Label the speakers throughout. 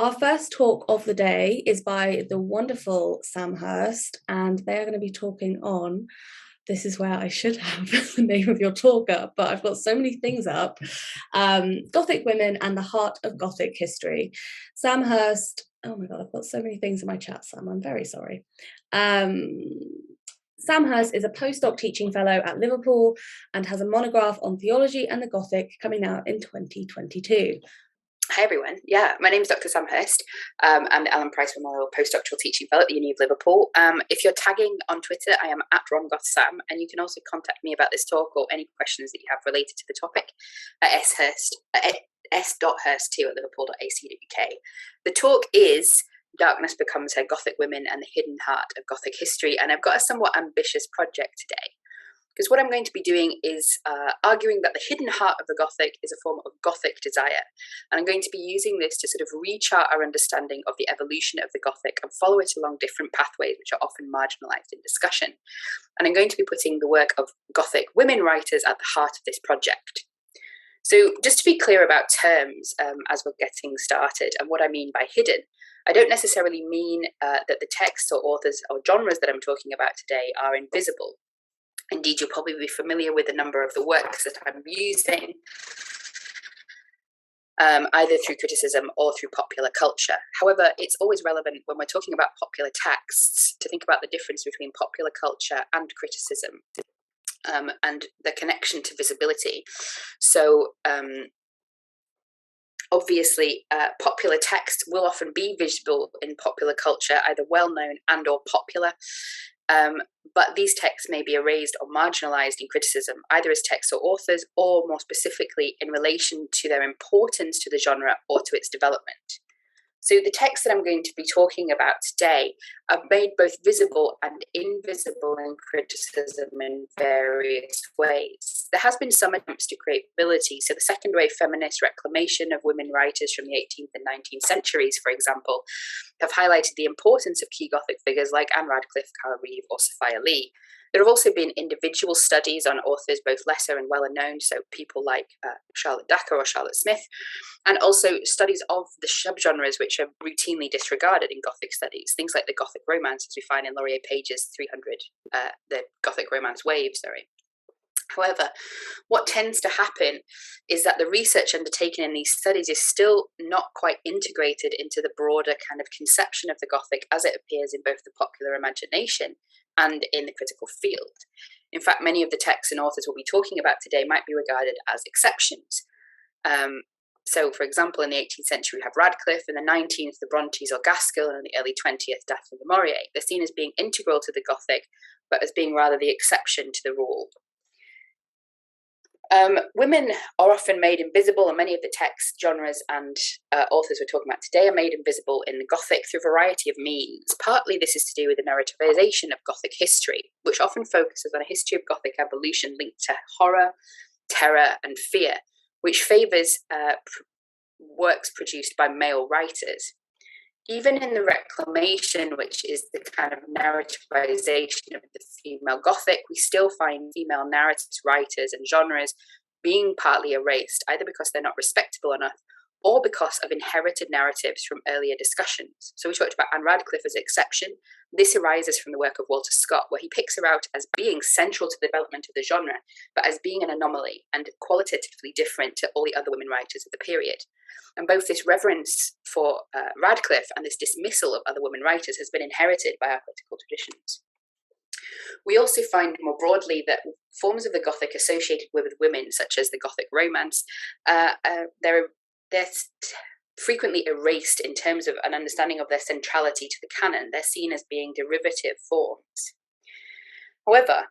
Speaker 1: Our first talk of the day is by the wonderful Sam Hirst, and they are going to be talking on, this is where I should have the name of your talk up, but I've got so many things up, Gothic Women and the Heart of Gothic History. Sam Hirst, oh my God, I've got so many things in my chat, Sam, I'm very sorry. Sam Hirst is a postdoc teaching fellow at Liverpool and has a monograph on theology and the Gothic coming out in 2022.
Speaker 2: Hi everyone. Yeah, my name is Dr Sam Hirst. I'm the Alan Price Memorial Postdoctoral Teaching Fellow at the Uni of Liverpool. If you're tagging on Twitter, I am at RomGothSam, and you can also contact me about this talk or any questions that you have related to the topic at s.hurst2@liverpool.ac.uk. The talk is Darkness Becomes Her Gothic Women and the Hidden Heart of Gothic History, and I've got a somewhat ambitious project today. Because what I'm going to be doing is arguing that the hidden heart of the Gothic is a form of Gothic desire. And I'm going to be using this to sort of rechart our understanding of the evolution of the Gothic and follow it along different pathways which are often marginalised in discussion. And I'm going to be putting the work of Gothic women writers at the heart of this project. So just to be clear about terms as we're getting started and what I mean by hidden, I don't necessarily mean that the texts or authors or genres that I'm talking about today are invisible. Indeed, you'll probably be familiar with a number of the works that I'm using, either through criticism or through popular culture. However, it's always relevant when we're talking about popular texts to think about the difference between popular culture and criticism, and the connection to visibility. So, obviously, popular text will often be visible in popular culture, either well-known and or popular. But these texts may be erased or marginalised in criticism, either as texts or authors, or more specifically in relation to their importance to the genre or to its development. So the texts that I'm going to be talking about today are made both visible and invisible in criticism in various ways. There has been some attempts to create visibility. So the second wave feminist reclamation of women writers from the 18th and 19th centuries, for example, have highlighted the importance of key Gothic figures like Anne Radcliffe, Cara Reeve, or Sophia Lee. There have also been individual studies on authors both lesser and well known, so people like Charlotte Dacre or Charlotte Smith, and also studies of the subgenres which are routinely disregarded in Gothic studies, things like the Gothic romance, as we find in Laurier Page's 300, the Gothic romance wave, However, what tends to happen is that the research undertaken in these studies is still not quite integrated into the broader kind of conception of the Gothic as it appears in both the popular imagination and in the critical field. In fact, many of the texts and authors we'll be talking about today might be regarded as exceptions. So, for example, in the 18th century, we have Radcliffe, in the 19th, the Brontes or Gaskell, and in the early 20th, Daphne du Maurier. They're seen as being integral to the Gothic, but as being rather the exception to the rule. Women are often made invisible, and many of the text genres and authors we're talking about today are made invisible in the Gothic through a variety of means. Partly this is to do with the narrativization of Gothic history, which often focuses on a history of Gothic evolution linked to horror, terror, and fear, which favours works produced by male writers. Even in the Reclamation, which is the kind of narrativization of the female Gothic, we still find female narratives, writers, and genres being partly erased, either because they're not respectable enough or because of inherited narratives from earlier discussions. So we talked about Anne Radcliffe as an exception. This arises from the work of Walter Scott, where he picks her out as being central to the development of the genre, but as being an anomaly and qualitatively different to all the other women writers of the period. And both this reverence for Radcliffe and this dismissal of other women writers has been inherited by our critical traditions. We also find more broadly that forms of the Gothic associated with women, such as the Gothic romance, they're frequently erased in terms of an understanding of their centrality to the canon. They're seen as being derivative forms. However,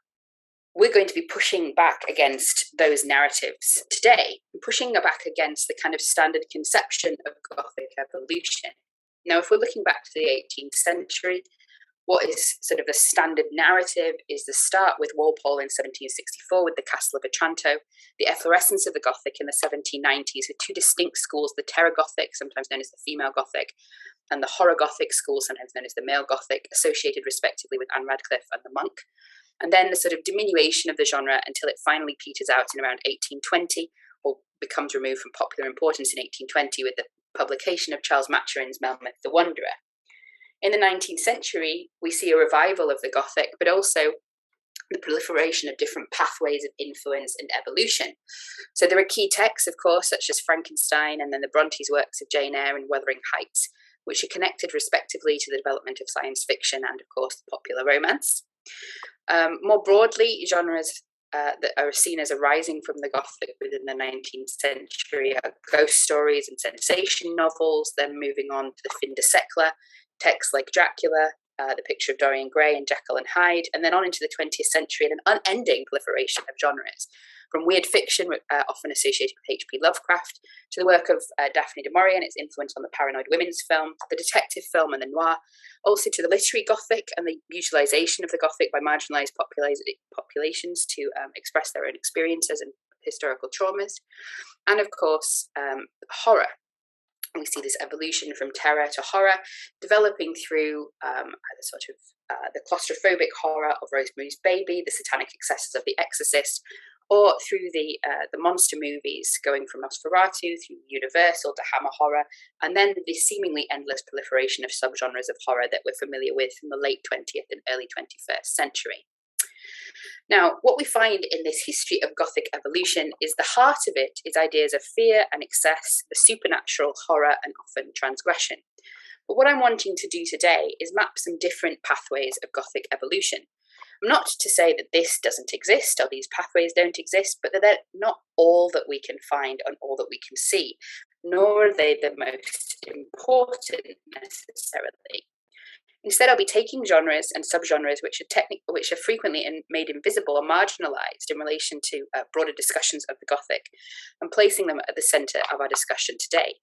Speaker 2: we're going to be pushing back against those narratives today, pushing back against the kind of standard conception of Gothic evolution. Now, if we're looking back to the 18th century, what is sort of the standard narrative is the start with Walpole in 1764 with the Castle of Otranto, the efflorescence of the Gothic in the 1790s with two distinct schools, the Terror Gothic, sometimes known as the female Gothic, and the Horror Gothic school, sometimes known as the male Gothic, associated respectively with Anne Radcliffe and the Monk. And then the sort of diminution of the genre until it finally peters out in around 1820, or becomes removed from popular importance in 1820 with the publication of Charles Maturin's Melmoth the Wanderer. In the 19th century, we see a revival of the Gothic, but also the proliferation of different pathways of influence and evolution. So there are key texts, of course, such as Frankenstein and then the Brontes' works of Jane Eyre and Wuthering Heights, which are connected respectively to the development of science fiction and, of course, popular romance. More broadly, genres that are seen as arising from the Gothic within the 19th century are ghost stories and sensation novels, then moving on to the fin de siècle, texts like Dracula, the Picture of Dorian Gray and Jekyll and Hyde, and then on into the 20th century and an unending proliferation of genres, from weird fiction, often associated with H.P. Lovecraft, to the work of Daphne du Maurier and its influence on the paranoid women's film, the detective film and the noir, also to the literary Gothic and the utilisation of the Gothic by marginalised populations to express their own experiences and historical traumas, and of course, horror. We see this evolution from terror to horror, developing through the claustrophobic horror of Rosemary's Baby, the satanic excesses of The Exorcist, or through the monster movies, going from Nosferatu through Universal to Hammer horror, and then the seemingly endless proliferation of subgenres of horror that we're familiar with from the late 20th and early 21st century. Now, what we find in this history of Gothic evolution is the heart of it is ideas of fear and excess, the supernatural, horror, and often transgression. But what I'm wanting to do today is map some different pathways of Gothic evolution. Not to say that this doesn't exist or these pathways don't exist, but they're not all that we can find and all that we can see, nor are they the most important necessarily. Instead, I'll be taking genres and subgenres which are frequently made invisible or marginalised in relation to broader discussions of the Gothic, and placing them at the centre of our discussion today,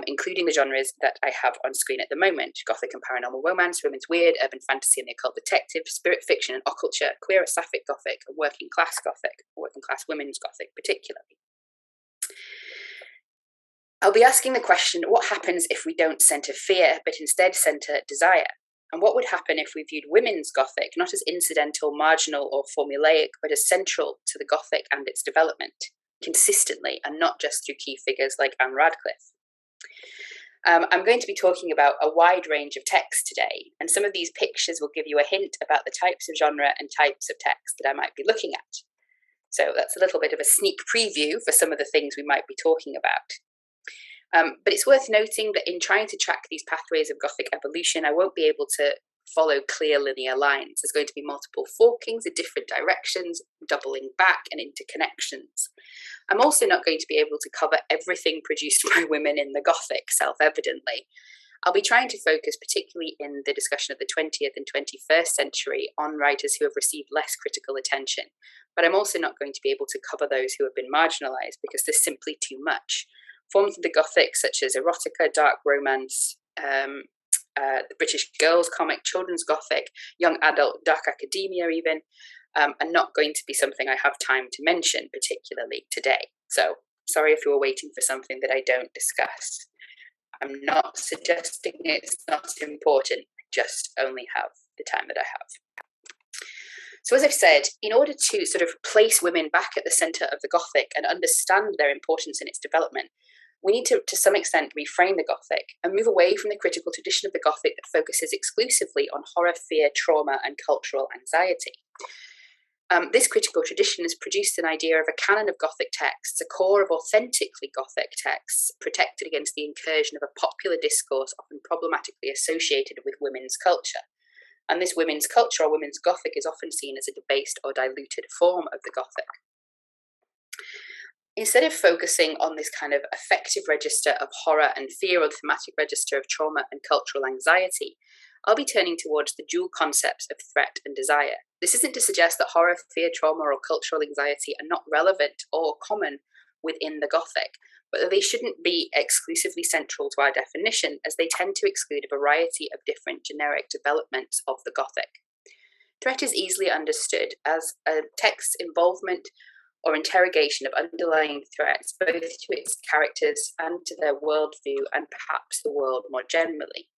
Speaker 2: including the genres that I have on screen at the moment: Gothic and paranormal romance, women's weird, urban fantasy and the occult detective, spirit fiction and occulture, queer or sapphic Gothic, and working class Gothic, working class women's Gothic particularly. I'll be asking the question, what happens if we don't centre fear, but instead centre desire? And what would happen if we viewed women's Gothic not as incidental, marginal, or formulaic, but as central to the Gothic and its development, consistently, and not just through key figures like Anne Radcliffe? I'm going to be talking about a wide range of texts today, and some of these pictures will give you a hint about the types of genre and types of text that I might be looking at. So that's a little bit of a sneak preview for some of the things we might be talking about. But it's worth noting that in trying to track these pathways of Gothic evolution, I won't be able to follow clear linear lines. There's going to be multiple forkings in different directions, doubling back and interconnections. I'm also not going to be able to cover everything produced by women in the Gothic, self-evidently. I'll be trying to focus particularly in the discussion of the 20th and 21st century on writers who have received less critical attention. But I'm also not going to be able to cover those who have been marginalised because there's simply too much. Forms of the Gothic, such as erotica, dark romance, the British girls comic, children's Gothic, young adult, dark academia even, are not going to be something I have time to mention particularly today. So sorry if you're waiting for something that I don't discuss. I'm not suggesting it's not important, I just only have the time that I have. So as I've said, in order to sort of place women back at the centre of the Gothic and understand their importance in its development, we need to some extent reframe the Gothic and move away from the critical tradition of the Gothic that focuses exclusively on horror, fear, trauma, and cultural anxiety. This critical tradition has produced an idea of a canon of Gothic texts, a core of authentically Gothic texts, protected against the incursion of a popular discourse often problematically associated with women's culture. And this women's culture or women's Gothic is often seen as a debased or diluted form of the Gothic. Instead of focusing on this kind of affective register of horror and fear or the thematic register of trauma and cultural anxiety, I'll be turning towards the dual concepts of threat and desire. This isn't to suggest that horror, fear, trauma, or cultural anxiety are not relevant or common within the Gothic, but that they shouldn't be exclusively central to our definition, as they tend to exclude a variety of different generic developments of the Gothic. Threat is easily understood as a text's involvement or interrogation of underlying threats, both to its characters and to their worldview and perhaps the world more generally.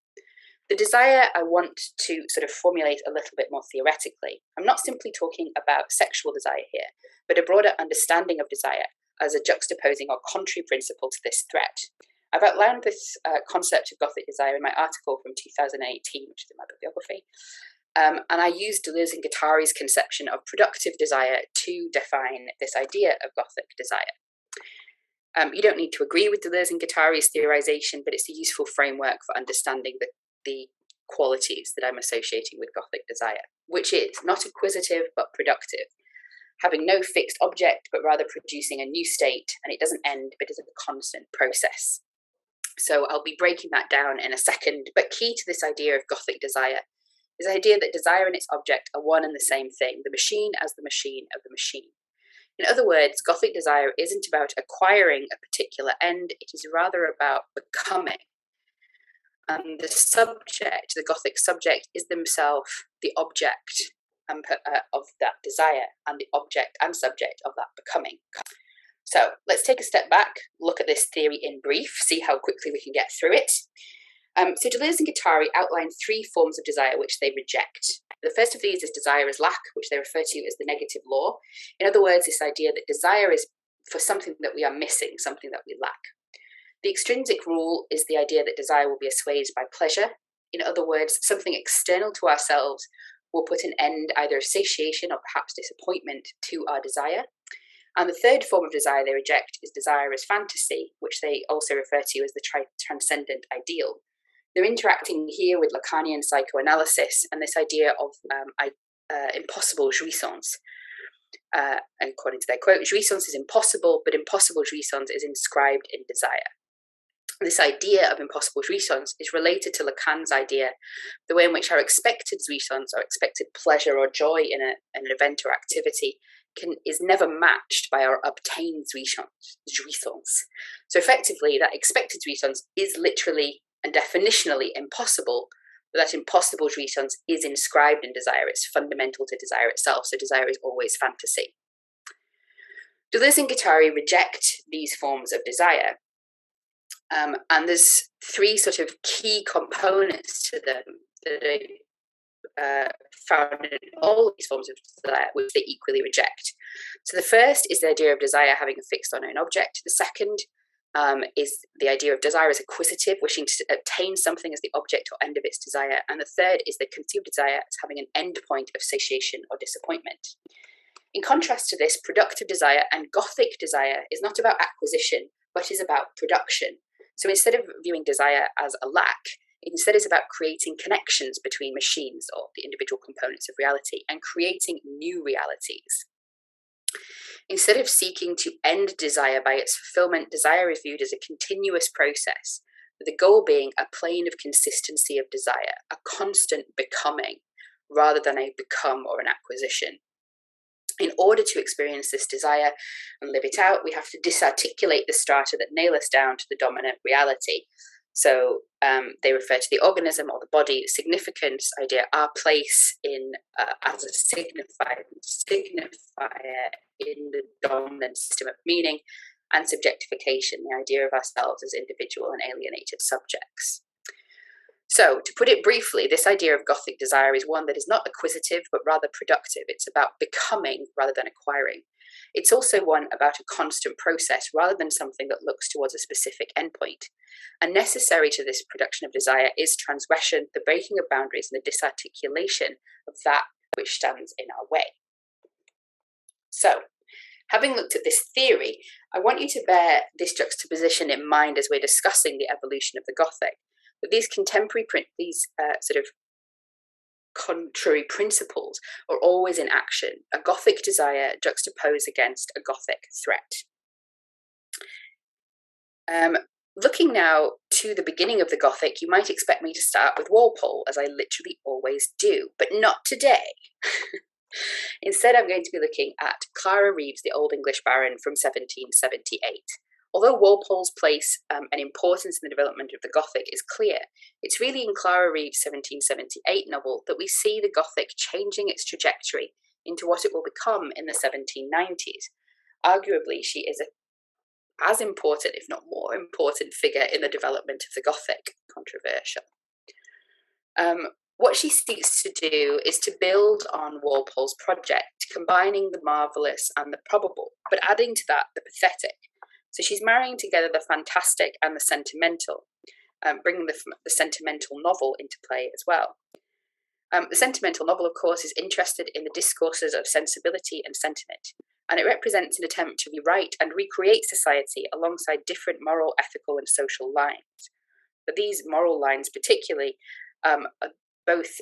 Speaker 2: The desire I want to sort of formulate a little bit more theoretically. I'm not simply talking about sexual desire here, but a broader understanding of desire as a juxtaposing or contrary principle to this threat. I've outlined this concept of Gothic desire in my article from 2018, which is in my bibliography. And I used Deleuze and Guattari's conception of productive desire to define this idea of Gothic desire. You don't need to agree with Deleuze and Guattari's theorization, but it's a useful framework for understanding the qualities that I'm associating with Gothic desire, which is not acquisitive but productive, having no fixed object but rather producing a new state, and it doesn't end but is a constant process. So I'll be breaking that down in a second, but key to this idea of Gothic desire is the idea that desire and its object are one and the same thing, the machine as the machine of the machine. In other words, Gothic desire isn't about acquiring a particular end, it is rather about becoming. And the subject, the Gothic subject, is themselves the object of that desire, and the object and subject of that becoming. So let's take a step back, look at this theory in brief, see how quickly we can get through it. So Deleuze and Guattari outline three forms of desire which they reject. The first of these is desire as lack, which they refer to as the negative law. In other words, this idea that desire is for something that we are missing, something that we lack. The extrinsic rule is the idea that desire will be assuaged by pleasure. In other words, something external to ourselves will put an end, either of satiation or perhaps disappointment, to our desire. And the third form of desire they reject is desire as fantasy, which they also refer to as the transcendent ideal. They're interacting here with Lacanian psychoanalysis and this idea of impossible jouissance. According to their quote, jouissance is impossible, but impossible jouissance is inscribed in desire. This idea of impossible jouissance is related to Lacan's idea, the way in which our expected jouissance or expected pleasure or joy in an event or activity is never matched by our obtained jouissance. So effectively, that expected jouissance is literally and definitionally impossible, but that impossible jouissance is inscribed in desire. It's fundamental to desire itself, so desire is always fantasy. Deleuze and Guattari reject these forms of desire, and there's three sort of key components to them that are found in all these forms of desire, which they equally reject. So the first is the idea of desire having a fixed unknown object. The second is the idea of desire as acquisitive, wishing to obtain something as the object or end of its desire. And the third is the conceived desire as having an end point of satiation or disappointment. In contrast to this, productive desire and Gothic desire is not about acquisition, but is about production. So instead of viewing desire as a lack, it instead is about creating connections between machines or the individual components of reality and creating new realities. Instead of seeking to end desire by its fulfillment, desire is viewed as a continuous process, with the goal being a plane of consistency of desire, a constant becoming, rather than a become or an acquisition. In order to experience this desire and live it out, we have to disarticulate the strata that nail us down to the dominant reality. So they refer to the organism or the body, significance, idea, our place in as a signifier in the dominant system of meaning, and subjectification, the idea of ourselves as individual and alienated subjects. So, to put it briefly, this idea of Gothic desire is one that is not acquisitive, but rather productive. It's about becoming rather than acquiring. It's also one about a constant process rather than something that looks towards a specific endpoint. And necessary to this production of desire is transgression, the breaking of boundaries, and the disarticulation of that which stands in our way. So, having looked at this theory, I want you to bear this juxtaposition in mind as we're discussing the evolution of the Gothic. But these contemporary, sort of contrary principles are always in action, a Gothic desire juxtaposed against a Gothic threat. Looking now to the beginning of the Gothic, you might expect me to start with Walpole, as I literally always do, but not today. Instead, I'm going to be looking at Clara Reeves, the Old English Baron from 1778. Although Walpole's place and importance in the development of the Gothic is clear, it's really in Clara Reeves' 1778 novel that we see the Gothic changing its trajectory into what it will become in the 1790s. Arguably, she is as important, if not more important, figure in the development of the Gothic. Controversial. What she seeks to do is to build on Walpole's project, combining the marvellous and the probable, but adding to that the pathetic, So she's marrying together the fantastic and the sentimental, bringing the sentimental novel into play as well. The sentimental novel, of course, is interested in the discourses of sensibility and sentiment, and it represents an attempt to rewrite and recreate society alongside different moral, ethical, and social lines. But these moral lines, particularly, are both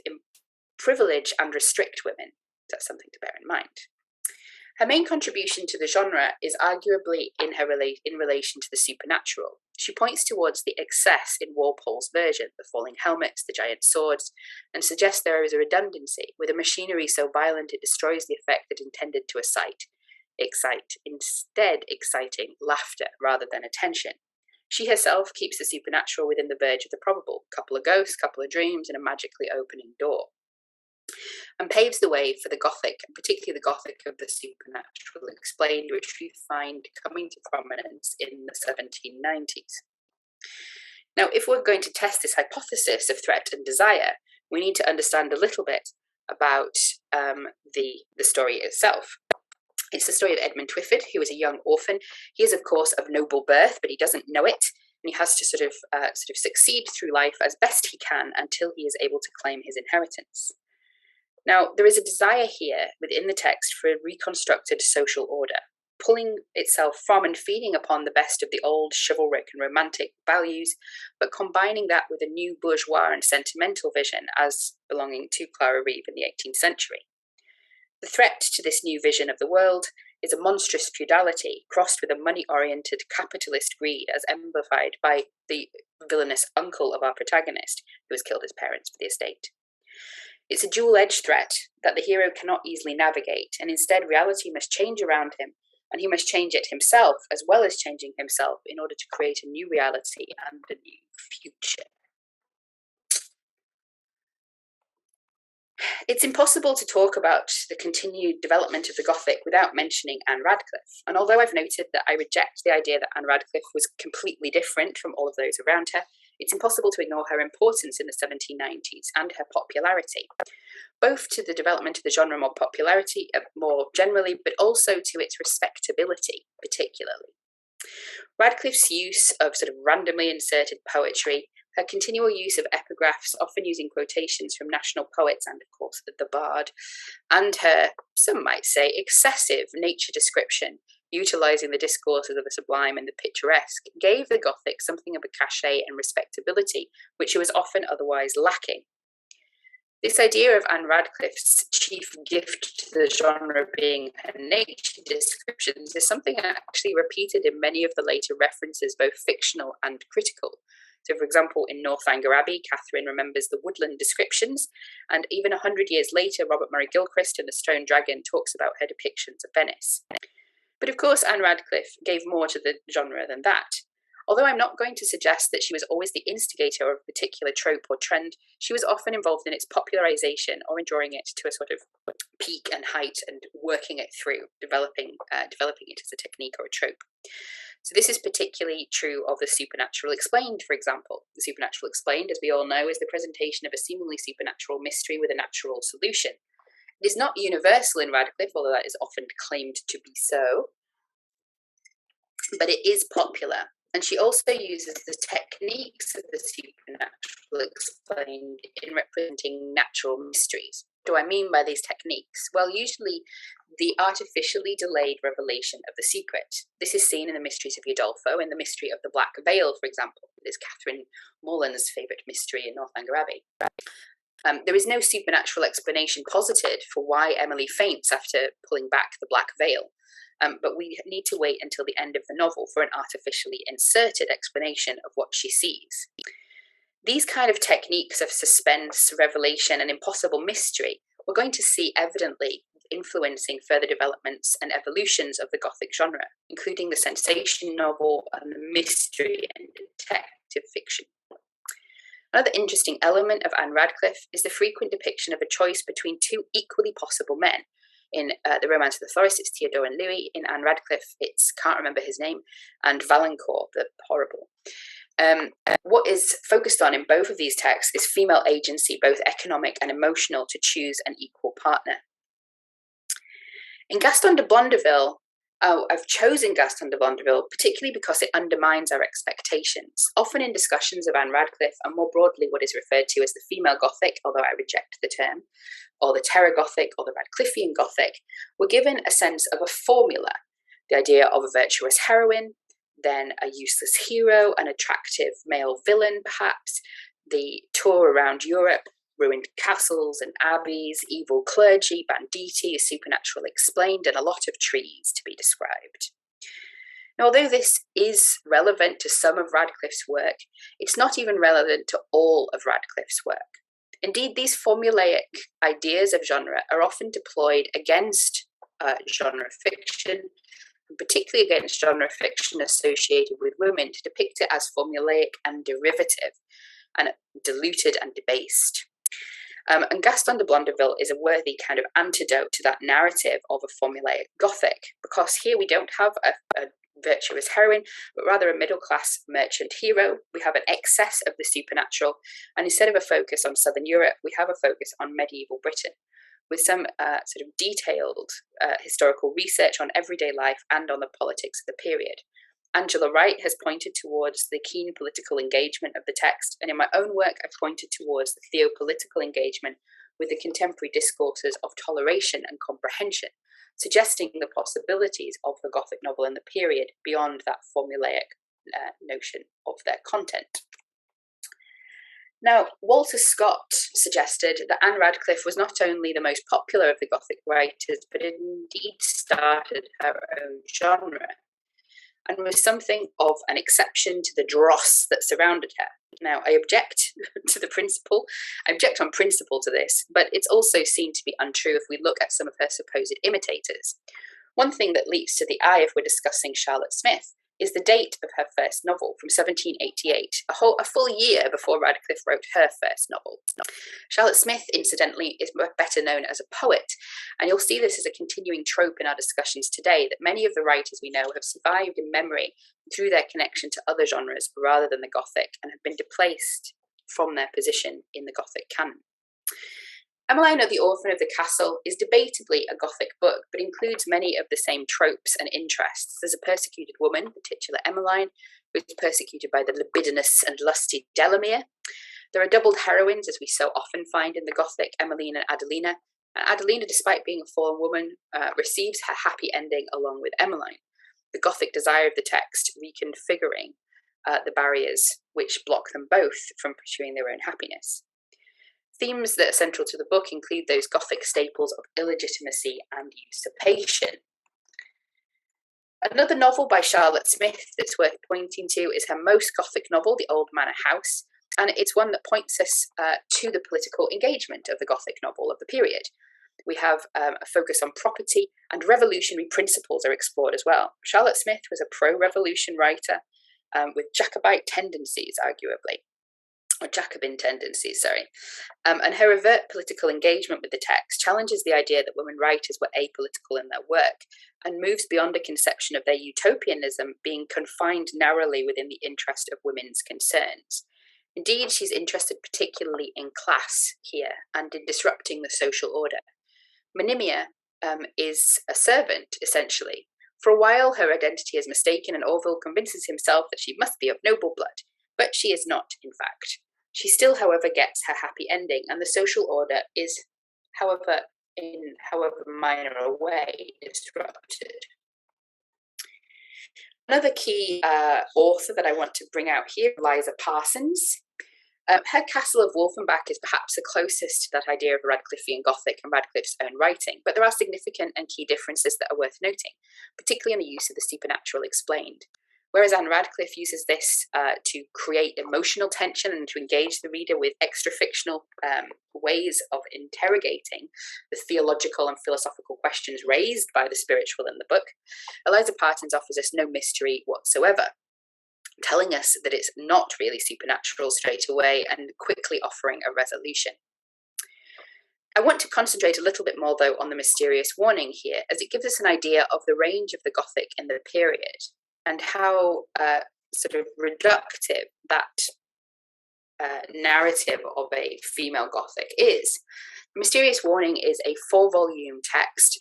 Speaker 2: privilege and restrict women. That's something to bear in mind. Her main contribution to the genre is arguably in relation to the supernatural. She points towards the excess in Walpole's version, the falling helmets, the giant swords, and suggests there is a redundancy, with a machinery so violent it destroys the effect it intended to excite, instead exciting laughter rather than attention. She herself keeps the supernatural within the verge of the probable, couple of ghosts, couple of dreams, and a magically opening door, and paves the way for the Gothic, and particularly the Gothic of the supernatural explained, which we find coming to prominence in the 1790s. Now, if we're going to test this hypothesis of threat and desire, we need to understand a little bit about the story itself. It's the story of Edmund Twyford, who is a young orphan. He is, of course, of noble birth, but he doesn't know it, and he has to sort of succeed through life as best he can until he is able to claim his inheritance. Now, there is a desire here within the text for a reconstructed social order, pulling itself from and feeding upon the best of the old chivalric and romantic values, but combining that with a new bourgeois and sentimental vision as belonging to Clara Reeve in the 18th century. The threat to this new vision of the world is a monstrous feudality crossed with a money-oriented capitalist greed as exemplified by the villainous uncle of our protagonist, who has killed his parents for the estate. It's a dual-edged threat that the hero cannot easily navigate, and instead reality must change around him, and he must change it himself as well as changing himself in order to create a new reality and a new future. It's impossible to talk about the continued development of the Gothic without mentioning Anne Radcliffe, and although I've noted that I reject the idea that Anne Radcliffe was completely different from all of those around her, it's impossible to ignore her importance in the 1790s and her popularity, both to the development of the genre more generally, but also to its respectability particularly. Radcliffe's use of sort of randomly inserted poetry, her continual use of epigraphs, often using quotations from national poets and, of course, the Bard, and her, some might say, excessive nature description, utilising the discourses of the sublime and the picturesque, gave the Gothic something of a cachet and respectability, which it was often otherwise lacking. This idea of Anne Radcliffe's chief gift to the genre being her nature descriptions is something actually repeated in many of the later references, both fictional and critical. So, for example, in Northanger Abbey, Catherine remembers the woodland descriptions, and even 100 years later, Robert Murray Gilchrist in The Stone Dragon talks about her depictions of Venice. But of course, Anne Radcliffe gave more to the genre than that. Although I'm not going to suggest that she was always the instigator of a particular trope or trend, she was often involved in its popularization or enduring it to a sort of peak and height and working it through, developing it as a technique or a trope. So this is particularly true of the supernatural explained, for example. The supernatural explained, as we all know, is the presentation of a seemingly supernatural mystery with a natural solution. It is not universal in Radcliffe, although that is often claimed to be so, but it is popular. And she also uses the techniques of the supernatural explained in representing natural mysteries. What do I mean by these techniques? Well, usually the artificially delayed revelation of the secret. This is seen in the Mysteries of Udolpho and the Mystery of the Black Veil, for example. It is Catherine Morland's favourite mystery in Northanger Abbey. There is no supernatural explanation posited for why Emily faints after pulling back the black veil, but we need to wait until the end of the novel for an artificially inserted explanation of what she sees. These kind of techniques of suspense, revelation, and impossible mystery we're going to see evidently influencing further developments and evolutions of the Gothic genre, including the sensation novel and the mystery and detective fiction. Another interesting element of Anne Radcliffe is the frequent depiction of a choice between two equally possible men. In The Romance of the Forest, it's Theodore and Louis. In Anne Radcliffe, it's, can't remember his name, and Valancourt, the horrible. What is focused on in both of these texts is female agency, both economic and emotional, to choose an equal partner. In Gaston de Blondeville, I've chosen Gaston de Blondeville particularly because it undermines our expectations. Often in discussions of Anne Radcliffe, and more broadly what is referred to as the female Gothic, although I reject the term, or the Terror Gothic, or the Radcliffean Gothic, we're given a sense of a formula, the idea of a virtuous heroine, then a useless hero, an attractive male villain perhaps, the tour around Europe, ruined castles and abbeys, evil clergy, banditti, a supernatural explained, and a lot of trees to be described. Now, although this is relevant to some of Radcliffe's work, it's not even relevant to all of Radcliffe's work. Indeed, these formulaic ideas of genre are often deployed against genre fiction, and particularly against genre fiction associated with women, to depict it as formulaic and derivative, and diluted and debased. And Gaston de Blondeville is a worthy kind of antidote to that narrative of a formulaic Gothic, because here we don't have a virtuous heroine, but rather a middle-class merchant hero. We have an excess of the supernatural, and instead of a focus on Southern Europe, we have a focus on medieval Britain, with some sort of detailed historical research on everyday life and on the politics of the period. Angela Wright has pointed towards the keen political engagement of the text, and in my own work I've pointed towards the theopolitical engagement with the contemporary discourses of toleration and comprehension, suggesting the possibilities of the Gothic novel in the period beyond that formulaic notion of their content. Now, Walter Scott suggested that Anne Radcliffe was not only the most popular of the Gothic writers, but indeed started her own genre, and was something of an exception to the dross that surrounded her. Now, I object to the principle. I object on principle to this, but it's also seen to be untrue if we look at some of her supposed imitators. One thing that leaps to the eye if we're discussing Charlotte Smith is the date of her first novel, from 1788, a full year before Radcliffe wrote her first novel. Charlotte Smith, incidentally, is better known as a poet, and you'll see this as a continuing trope in our discussions today, that many of the writers we know have survived in memory through their connection to other genres rather than the Gothic, and have been displaced from their position in the Gothic canon. Emmeline, the Orphan of the Castle, is debatably a Gothic book, but includes many of the same tropes and interests. There's a persecuted woman, the titular Emmeline, who is persecuted by the libidinous and lusty Delamere. There are doubled heroines, as we so often find in the Gothic, Emmeline and Adelina. And Adelina, despite being a fallen woman, receives her happy ending along with Emmeline. The Gothic desire of the text reconfiguring the barriers which block them both from pursuing their own happiness. Themes that are central to the book include those Gothic staples of illegitimacy and usurpation. Another novel by Charlotte Smith that's worth pointing to is her most Gothic novel, The Old Manor House, and it's one that points us to the political engagement of the Gothic novel of the period. We have a focus on property, and revolutionary principles are explored as well. Charlotte Smith was a pro-revolution writer with Jacobite tendencies, arguably. Or Jacobin tendencies, and her overt political engagement with the text challenges the idea that women writers were apolitical in their work, and moves beyond a conception of their utopianism being confined narrowly within the interest of women's concerns. Indeed, she's interested particularly in class here, and in disrupting the social order. Monimia is a servant, essentially. For a while, her identity is mistaken, and Orville convinces himself that she must be of noble blood, but she is not, in fact. She still, however, gets her happy ending, and the social order is, however, in however minor a way, disrupted. Another key author that I want to bring out here, Eliza Parsons. Her Castle of Wolfenbach is perhaps the closest to that idea of Radcliffean Gothic and Radcliffe's own writing, but there are significant and key differences that are worth noting, particularly in the use of the supernatural explained. Whereas Anne Radcliffe uses this to create emotional tension and to engage the reader with extra-fictional ways of interrogating the theological and philosophical questions raised by the spiritual in the book, Eliza Parsons offers us no mystery whatsoever, telling us that it's not really supernatural straight away and quickly offering a resolution. I want to concentrate a little bit more, though, on the mysterious warning here, as it gives us an idea of the range of the Gothic in the period, and how sort of reductive that narrative of a female Gothic is. The Mysterious Warning is a 4-volume text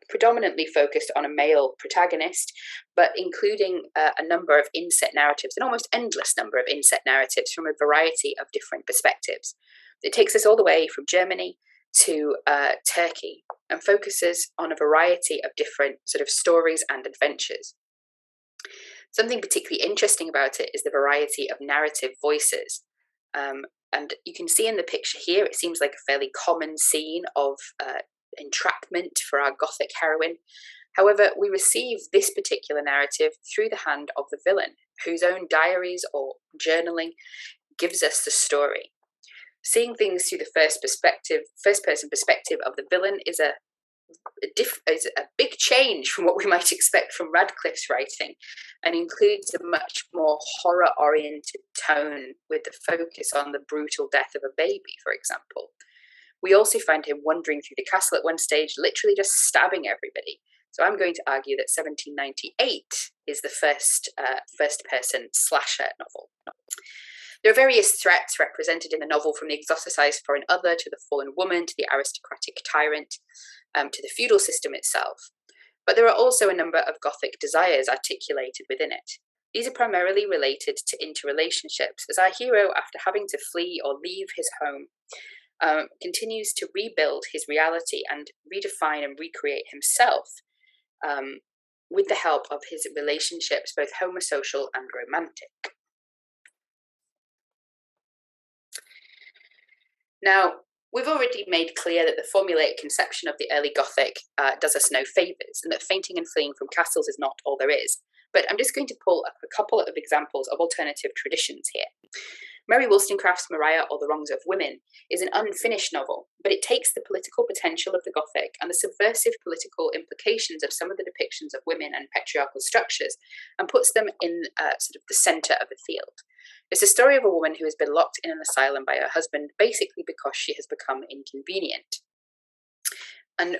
Speaker 2: predominantly focused on a male protagonist, but including a number of inset narratives, an almost endless number of inset narratives from a variety of different perspectives. It takes us all the way from Germany to Turkey and focuses on a variety of different sort of stories and adventures. Something particularly interesting about it is the variety of narrative voices. And you can see in the picture here, it seems like a fairly common scene of entrapment for our Gothic heroine. However, we receive this particular narrative through the hand of the villain, whose own diaries or journaling gives us the story. Seeing things through the first-person perspective of the villain is a big change from what we might expect from Radcliffe's writing, and includes a much more horror-oriented tone with the focus on the brutal death of a baby, for example. We also find him wandering through the castle at one stage, literally just stabbing everybody. So I'm going to argue that 1798 is the first-person slasher novel. There are various threats represented in the novel, from the exoticized foreign other to the fallen woman to the aristocratic tyrant, to the feudal system itself. But there are also a number of Gothic desires articulated within it. These are primarily related to interrelationships, as our hero, after having to flee or leave his home, continues to rebuild his reality and redefine and recreate himself with the help of his relationships, both homosocial and romantic. Now, we've already made clear that the formulaic conception of the early Gothic does us no favours, and that fainting and fleeing from castles is not all there is. But I'm just going to pull up a couple of examples of alternative traditions here. Mary Wollstonecraft's Maria, or The Wrongs of Women, is an unfinished novel, but it takes the political potential of the Gothic and the subversive political implications of some of the depictions of women and patriarchal structures and puts them in sort of the centre of the field. It's a story of a woman who has been locked in an asylum by her husband, basically because she has become inconvenient. And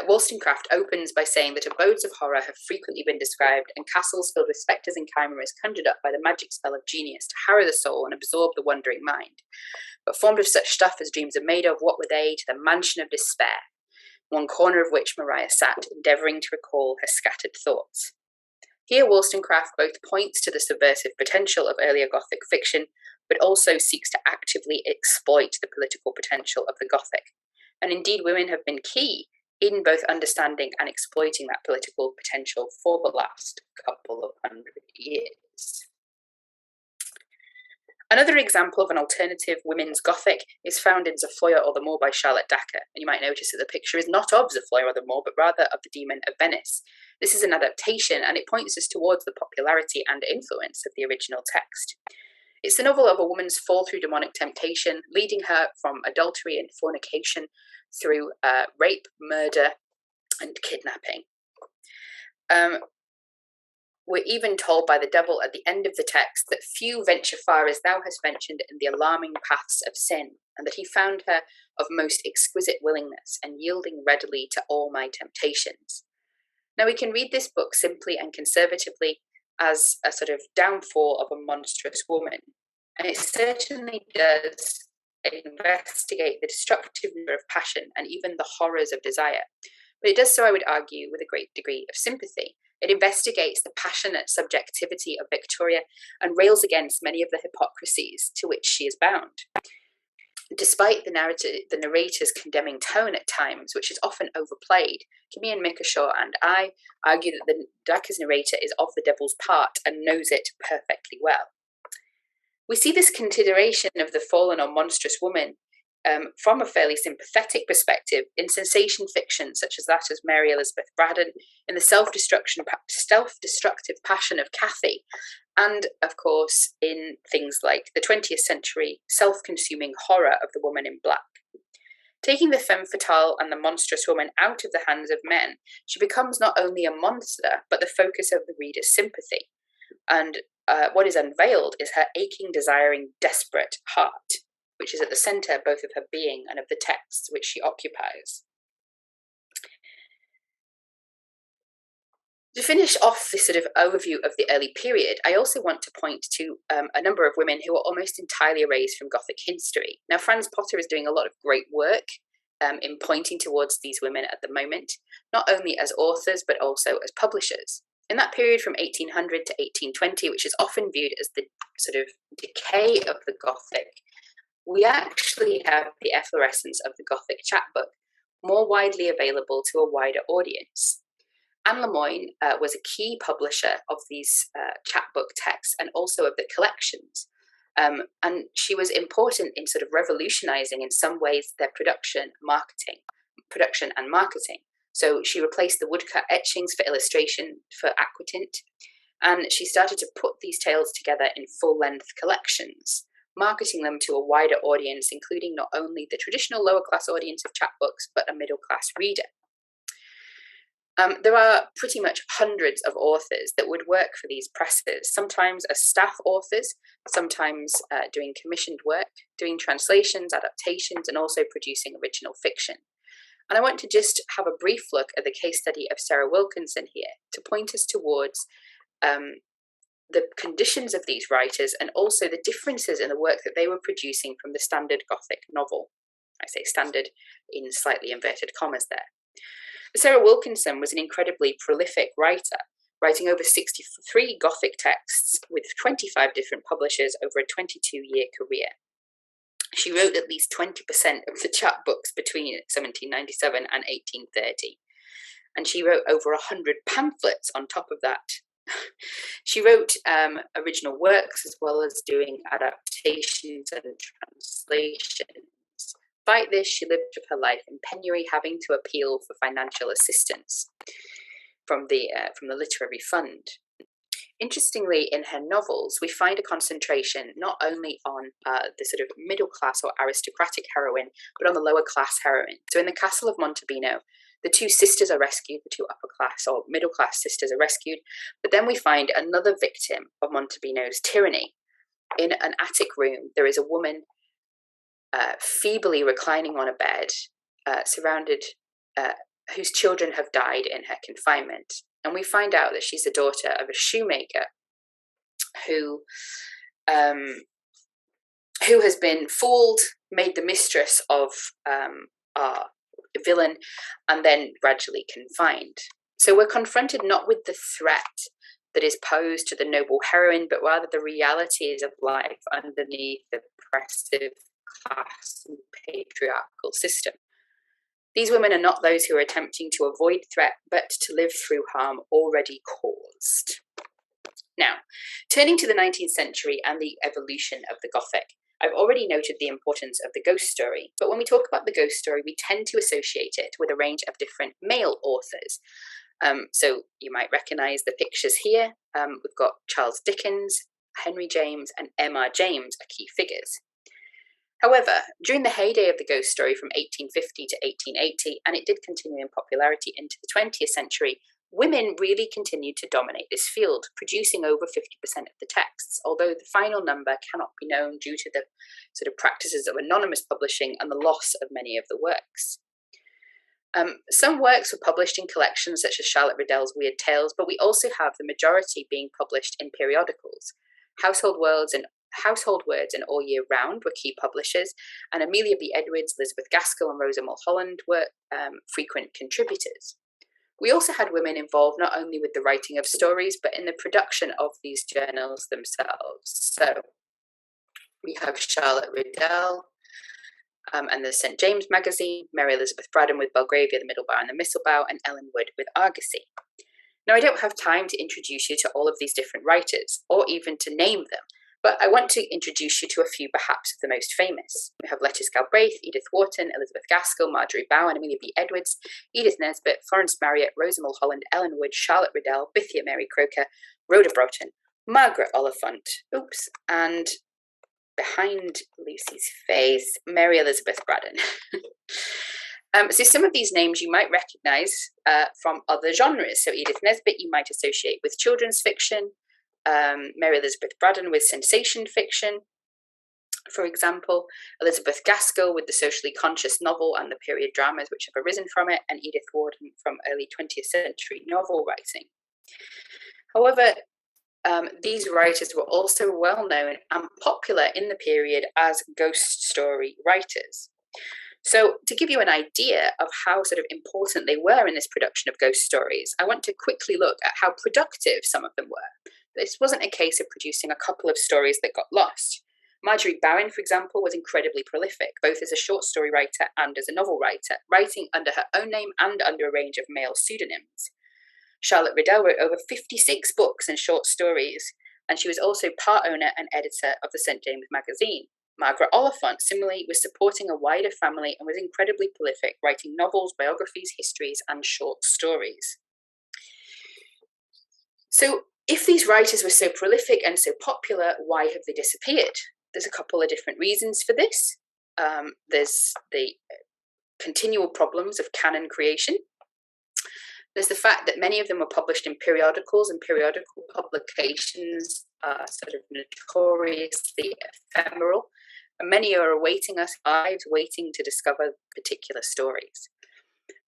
Speaker 2: Wollstonecraft opens by saying that abodes of horror have frequently been described, and castles filled with spectres and chimeras conjured up by the magic spell of genius to harrow the soul and absorb the wandering mind. But formed of such stuff as dreams are made of, what were they to the mansion of despair, one corner of which Maria sat, endeavouring to recall her scattered thoughts. Here Wollstonecraft both points to the subversive potential of earlier Gothic fiction, but also seeks to actively exploit the political potential of the Gothic. And indeed, women have been key in both understanding and exploiting that political potential for the last couple of 100 years. Another example of an alternative women's Gothic is found in Zofloya or the Moor by Charlotte Dacre. And you might notice that the picture is not of Zofloya or the Moor, but rather of the Demon of Venice. This is an adaptation, and it points us towards the popularity and influence of the original text. It's the novel of a woman's fall through demonic temptation, leading her from adultery and fornication through rape, murder, and kidnapping. We're even told by the devil at the end of the text that few venture far as thou hast ventured in the alarming paths of sin, and that he found her of most exquisite willingness and yielding readily to all my temptations. Now, we can read this book simply and conservatively as a sort of downfall of a monstrous woman, and it certainly does investigate the destructive nature of passion and even the horrors of desire. But it does so, I would argue, with a great degree of sympathy. It investigates the passionate subjectivity of Victoria and rails against many of the hypocrisies to which she is bound. Despite the narrator's condemning tone at times, which is often overplayed, Kimi and Mikashaw and I argue that the Dacre's narrator is of the devil's part and knows it perfectly well. We see this consideration of the fallen or monstrous woman from a fairly sympathetic perspective in sensation fiction such as that of Mary Elizabeth Braddon, in the self-destructive passion of Cathy, and of course in things like the 20th century self-consuming horror of the woman in black. Taking the femme fatale and the monstrous woman out of the hands of men, she becomes not only a monster, but the focus of the reader's sympathy. And what is unveiled is her aching, desiring, desperate heart, which is at the centre both of her being and of the texts which she occupies. To finish off this sort of overview of the early period, I also want to point to a number of women who are almost entirely erased from Gothic history. Now, Franz Potter is doing a lot of great work in pointing towards these women at the moment, not only as authors but also as publishers. In that period from 1800 to 1820, which is often viewed as the sort of decay of the Gothic, we actually have the efflorescence of the Gothic chapbook, more widely available to a wider audience. Anne Lemoyne was a key publisher of these chapbook texts and also of the collections. And she was important in sort of revolutionizing in some ways their production and marketing. So she replaced the woodcut etchings for illustration for aquatint, and she started to put these tales together in full-length collections, marketing them to a wider audience, including not only the traditional lower-class audience of chapbooks, but a middle-class reader. There are pretty much hundreds of authors that would work for these presses, sometimes as staff authors, sometimes doing commissioned work, doing translations, adaptations, and also producing original fiction. And I want to just have a brief look at the case study of Sarah Wilkinson here to point us towards the conditions of these writers and also the differences in the work that they were producing from the standard Gothic novel. I say standard in slightly inverted commas there. Sarah Wilkinson was an incredibly prolific writer, writing over 63 Gothic texts with 25 different publishers over a 22-year career. She wrote at least 20% of the chapbooks between 1797 and 1830, and she wrote over 100 pamphlets on top of that. She wrote original works as well as doing adaptations and translations. Despite this, she lived her life in penury, having to appeal for financial assistance from the literary fund. Interestingly, in her novels, we find a concentration not only on the sort of middle class or aristocratic heroine, but on the lower class heroine. So in the Castle of Montalbino, the two sisters are rescued, the two upper class or middle class sisters are rescued, but then we find another victim of Montalbino's tyranny. In an attic room, there is a woman feebly reclining on a bed, whose children have died in her confinement. And we find out that she's the daughter of a shoemaker who has been fooled, made the mistress of our villain, and then gradually confined. So we're confronted not with the threat that is posed to the noble heroine, but rather the realities of life underneath the oppressive class and patriarchal system. These women are not those who are attempting to avoid threat, but to live through harm already caused. Now, turning to the 19th century and the evolution of the Gothic, I've already noted the importance of the ghost story, but when we talk about the ghost story, we tend to associate it with a range of different male authors. So you might recognise the pictures here. We've got Charles Dickens, Henry James, and M.R. James are key figures. However, during the heyday of the ghost story from 1850 to 1880, and it did continue in popularity into the 20th century, women really continued to dominate this field, producing over 50% of the texts, although the final number cannot be known due to the sort of practices of anonymous publishing and the loss of many of the works. Some works were published in collections such as Charlotte Riddell's Weird Tales, but we also have the majority being published in periodicals. Household Words and All Year Round were key publishers, and Amelia B. Edwards, Elizabeth Gaskell, and Rosa Mulholland were frequent contributors. We also had women involved not only with the writing of stories, but in the production of these journals themselves. So we have Charlotte Riddell and the St. James Magazine, Mary Elizabeth Braddon with Belgravia, the Middlebow and the Mistlebough, and Ellen Wood with Argosy. Now, I don't have time to introduce you to all of these different writers, or even to name them, but I want to introduce you to a few perhaps of the most famous. We have Lettice Galbraith, Edith Wharton, Elizabeth Gaskell, Marjorie Bow and Amelia B. Edwards, Edith Nesbit, Florence Marriott, Rosa Mulholland, Ellen Wood, Charlotte Riddell, Bithia Mary Croker, Rhoda Broughton, Margaret Oliphant, and behind Lucy's face, Mary Elizabeth Braddon. So some of these names you might recognise from other genres. So Edith Nesbit you might associate with children's fiction, Mary Elizabeth Braddon with sensation fiction, for example, Elizabeth Gaskell with the socially conscious novel and the period dramas which have arisen from it, and Edith Wharton from early 20th century novel writing. However, these writers were also well known and popular in the period as ghost story writers. So to give you an idea of how sort of important they were in this production of ghost stories, I want to quickly look at how productive some of them were. This wasn't a case of producing a couple of stories that got lost. Marjorie Bowen, for example, was incredibly prolific, both as a short story writer and as a novel writer, writing under her own name and under a range of male pseudonyms. Charlotte Riddell wrote over 56 books and short stories, and she was also part owner and editor of the St. James magazine. Margaret Oliphant, similarly, was supporting a wider family and was incredibly prolific, writing novels, biographies, histories, and short stories. So, if these writers were so prolific and so popular, why have they disappeared? There's a couple of different reasons for this. There's the continual problems of canon creation. There's the fact that many of them were published in periodicals, and periodical publications are sort of notoriously ephemeral, and many are awaiting us lives, waiting to discover particular stories.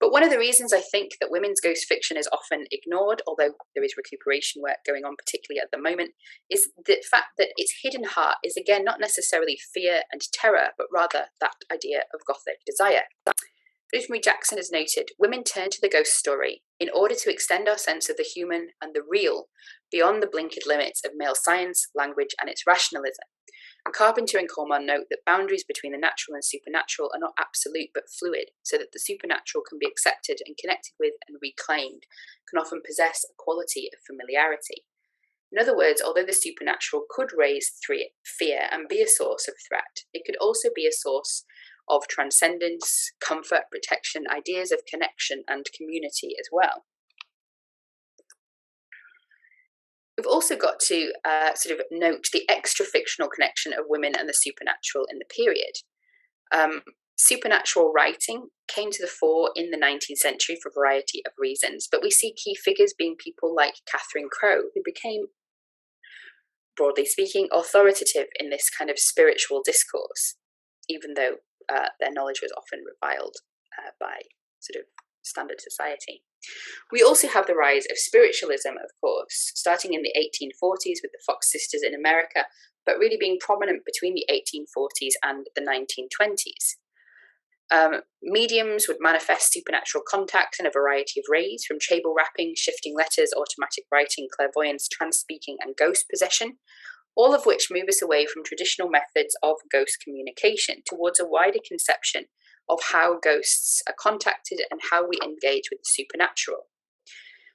Speaker 2: But one of the reasons I think that women's ghost fiction is often ignored, although there is recuperation work going on particularly at the moment, is the fact that its hidden heart is again not necessarily fear and terror, but rather that idea of Gothic desire. Rosemary Jackson has noted, women turn to the ghost story in order to extend our sense of the human and the real beyond the blinkered limits of male science, language, and its rationalism. And Carpenter and Coleman note that boundaries between the natural and supernatural are not absolute but fluid, so that the supernatural can be accepted and connected with and reclaimed, can often possess a quality of familiarity. In other words, although the supernatural could raise fear and be a source of threat, it could also be a source of transcendence, comfort, protection, ideas of connection and community as well. We've also got to sort of note the extra-fictional connection of women and the supernatural in the period. Supernatural writing came to the fore in the 19th century for a variety of reasons, but we see key figures being people like Catherine Crowe, who became, broadly speaking, authoritative in this kind of spiritual discourse, even though their knowledge was often reviled by sort of standard society. We also have the rise of spiritualism, of course, starting in the 1840s with the Fox sisters in America, but really being prominent between the 1840s and the 1920s. Mediums would manifest supernatural contact in a variety of ways, from table rapping, shifting letters, automatic writing, clairvoyance, trance-speaking, and ghost possession, all of which move us away from traditional methods of ghost communication towards a wider conception of how ghosts are contacted and how we engage with the supernatural.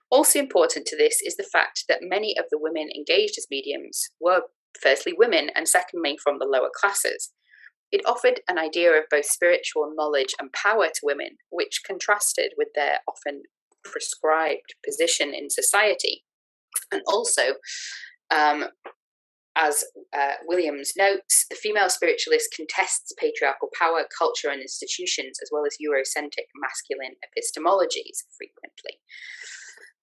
Speaker 2: Also important to this is the fact that many of the women engaged as mediums were firstly women and secondly from the lower classes. It offered an idea of both spiritual knowledge and power to women, which contrasted with their often prescribed position in society. And also, as Williams notes, the female spiritualist contests patriarchal power, culture, and institutions, as well as Eurocentric masculine epistemologies frequently.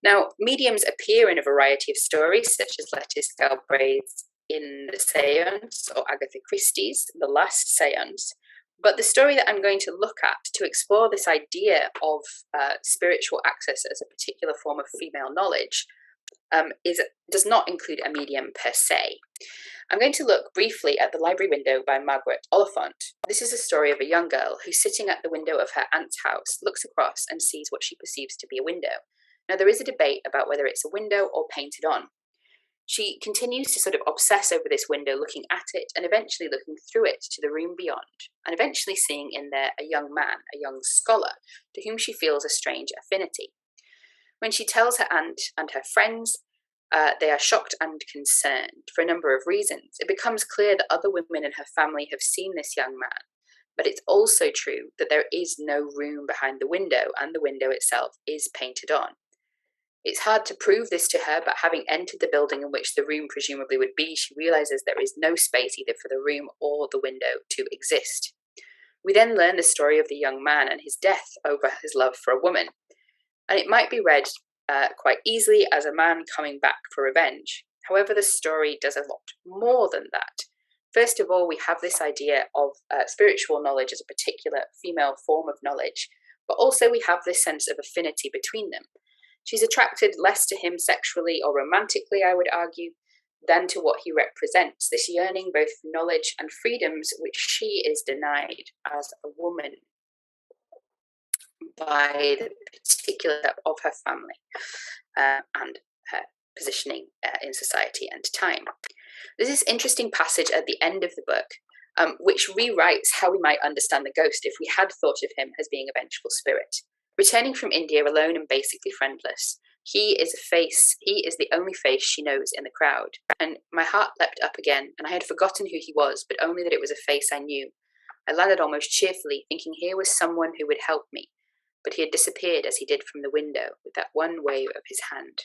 Speaker 2: Now, mediums appear in a variety of stories, such as Lettice Galbraith's In the Seance or Agatha Christie's The Last Seance. But the story that I'm going to look at to explore this idea of spiritual access as a particular form of female knowledge does not include a medium per se. I'm going to look briefly at The Library Window by Margaret Oliphant. This is a story of a young girl who, sitting at the window of her aunt's house, looks across and sees what she perceives to be a window. Now, there is a debate about whether it's a window or painted on. She continues to sort of obsess over this window, looking at it and eventually looking through it to the room beyond, and eventually seeing in there a young man, a young scholar, to whom she feels a strange affinity. When she tells her aunt and her friends, they are shocked and concerned for a number of reasons. It becomes clear that other women in her family have seen this young man, but it's also true that there is no room behind the window, and the window itself is painted on. It's hard to prove this to her, but having entered the building in which the room presumably would be, she realizes there is no space either for the room or the window to exist. We then learn the story of the young man and his death over his love for a woman, and it might be read quite easily as a man coming back for revenge. However, the story does a lot more than that. First of all, we have this idea of spiritual knowledge as a particular female form of knowledge, but also we have this sense of affinity between them. She's attracted less to him sexually or romantically, I would argue, than to what he represents, this yearning both for knowledge and freedoms which she is denied as a woman by the particular of her family and her positioning in society and time. There's this interesting passage at the end of the book which rewrites how we might understand the ghost if we had thought of him as being a vengeful spirit. Returning from India alone and basically friendless, he is the only face she knows in the crowd. And my heart leapt up again, and I had forgotten who he was, but only that it was a face I knew. I landed almost cheerfully, thinking here was someone who would help me, but he had disappeared as he did from the window, with that one wave of his hand.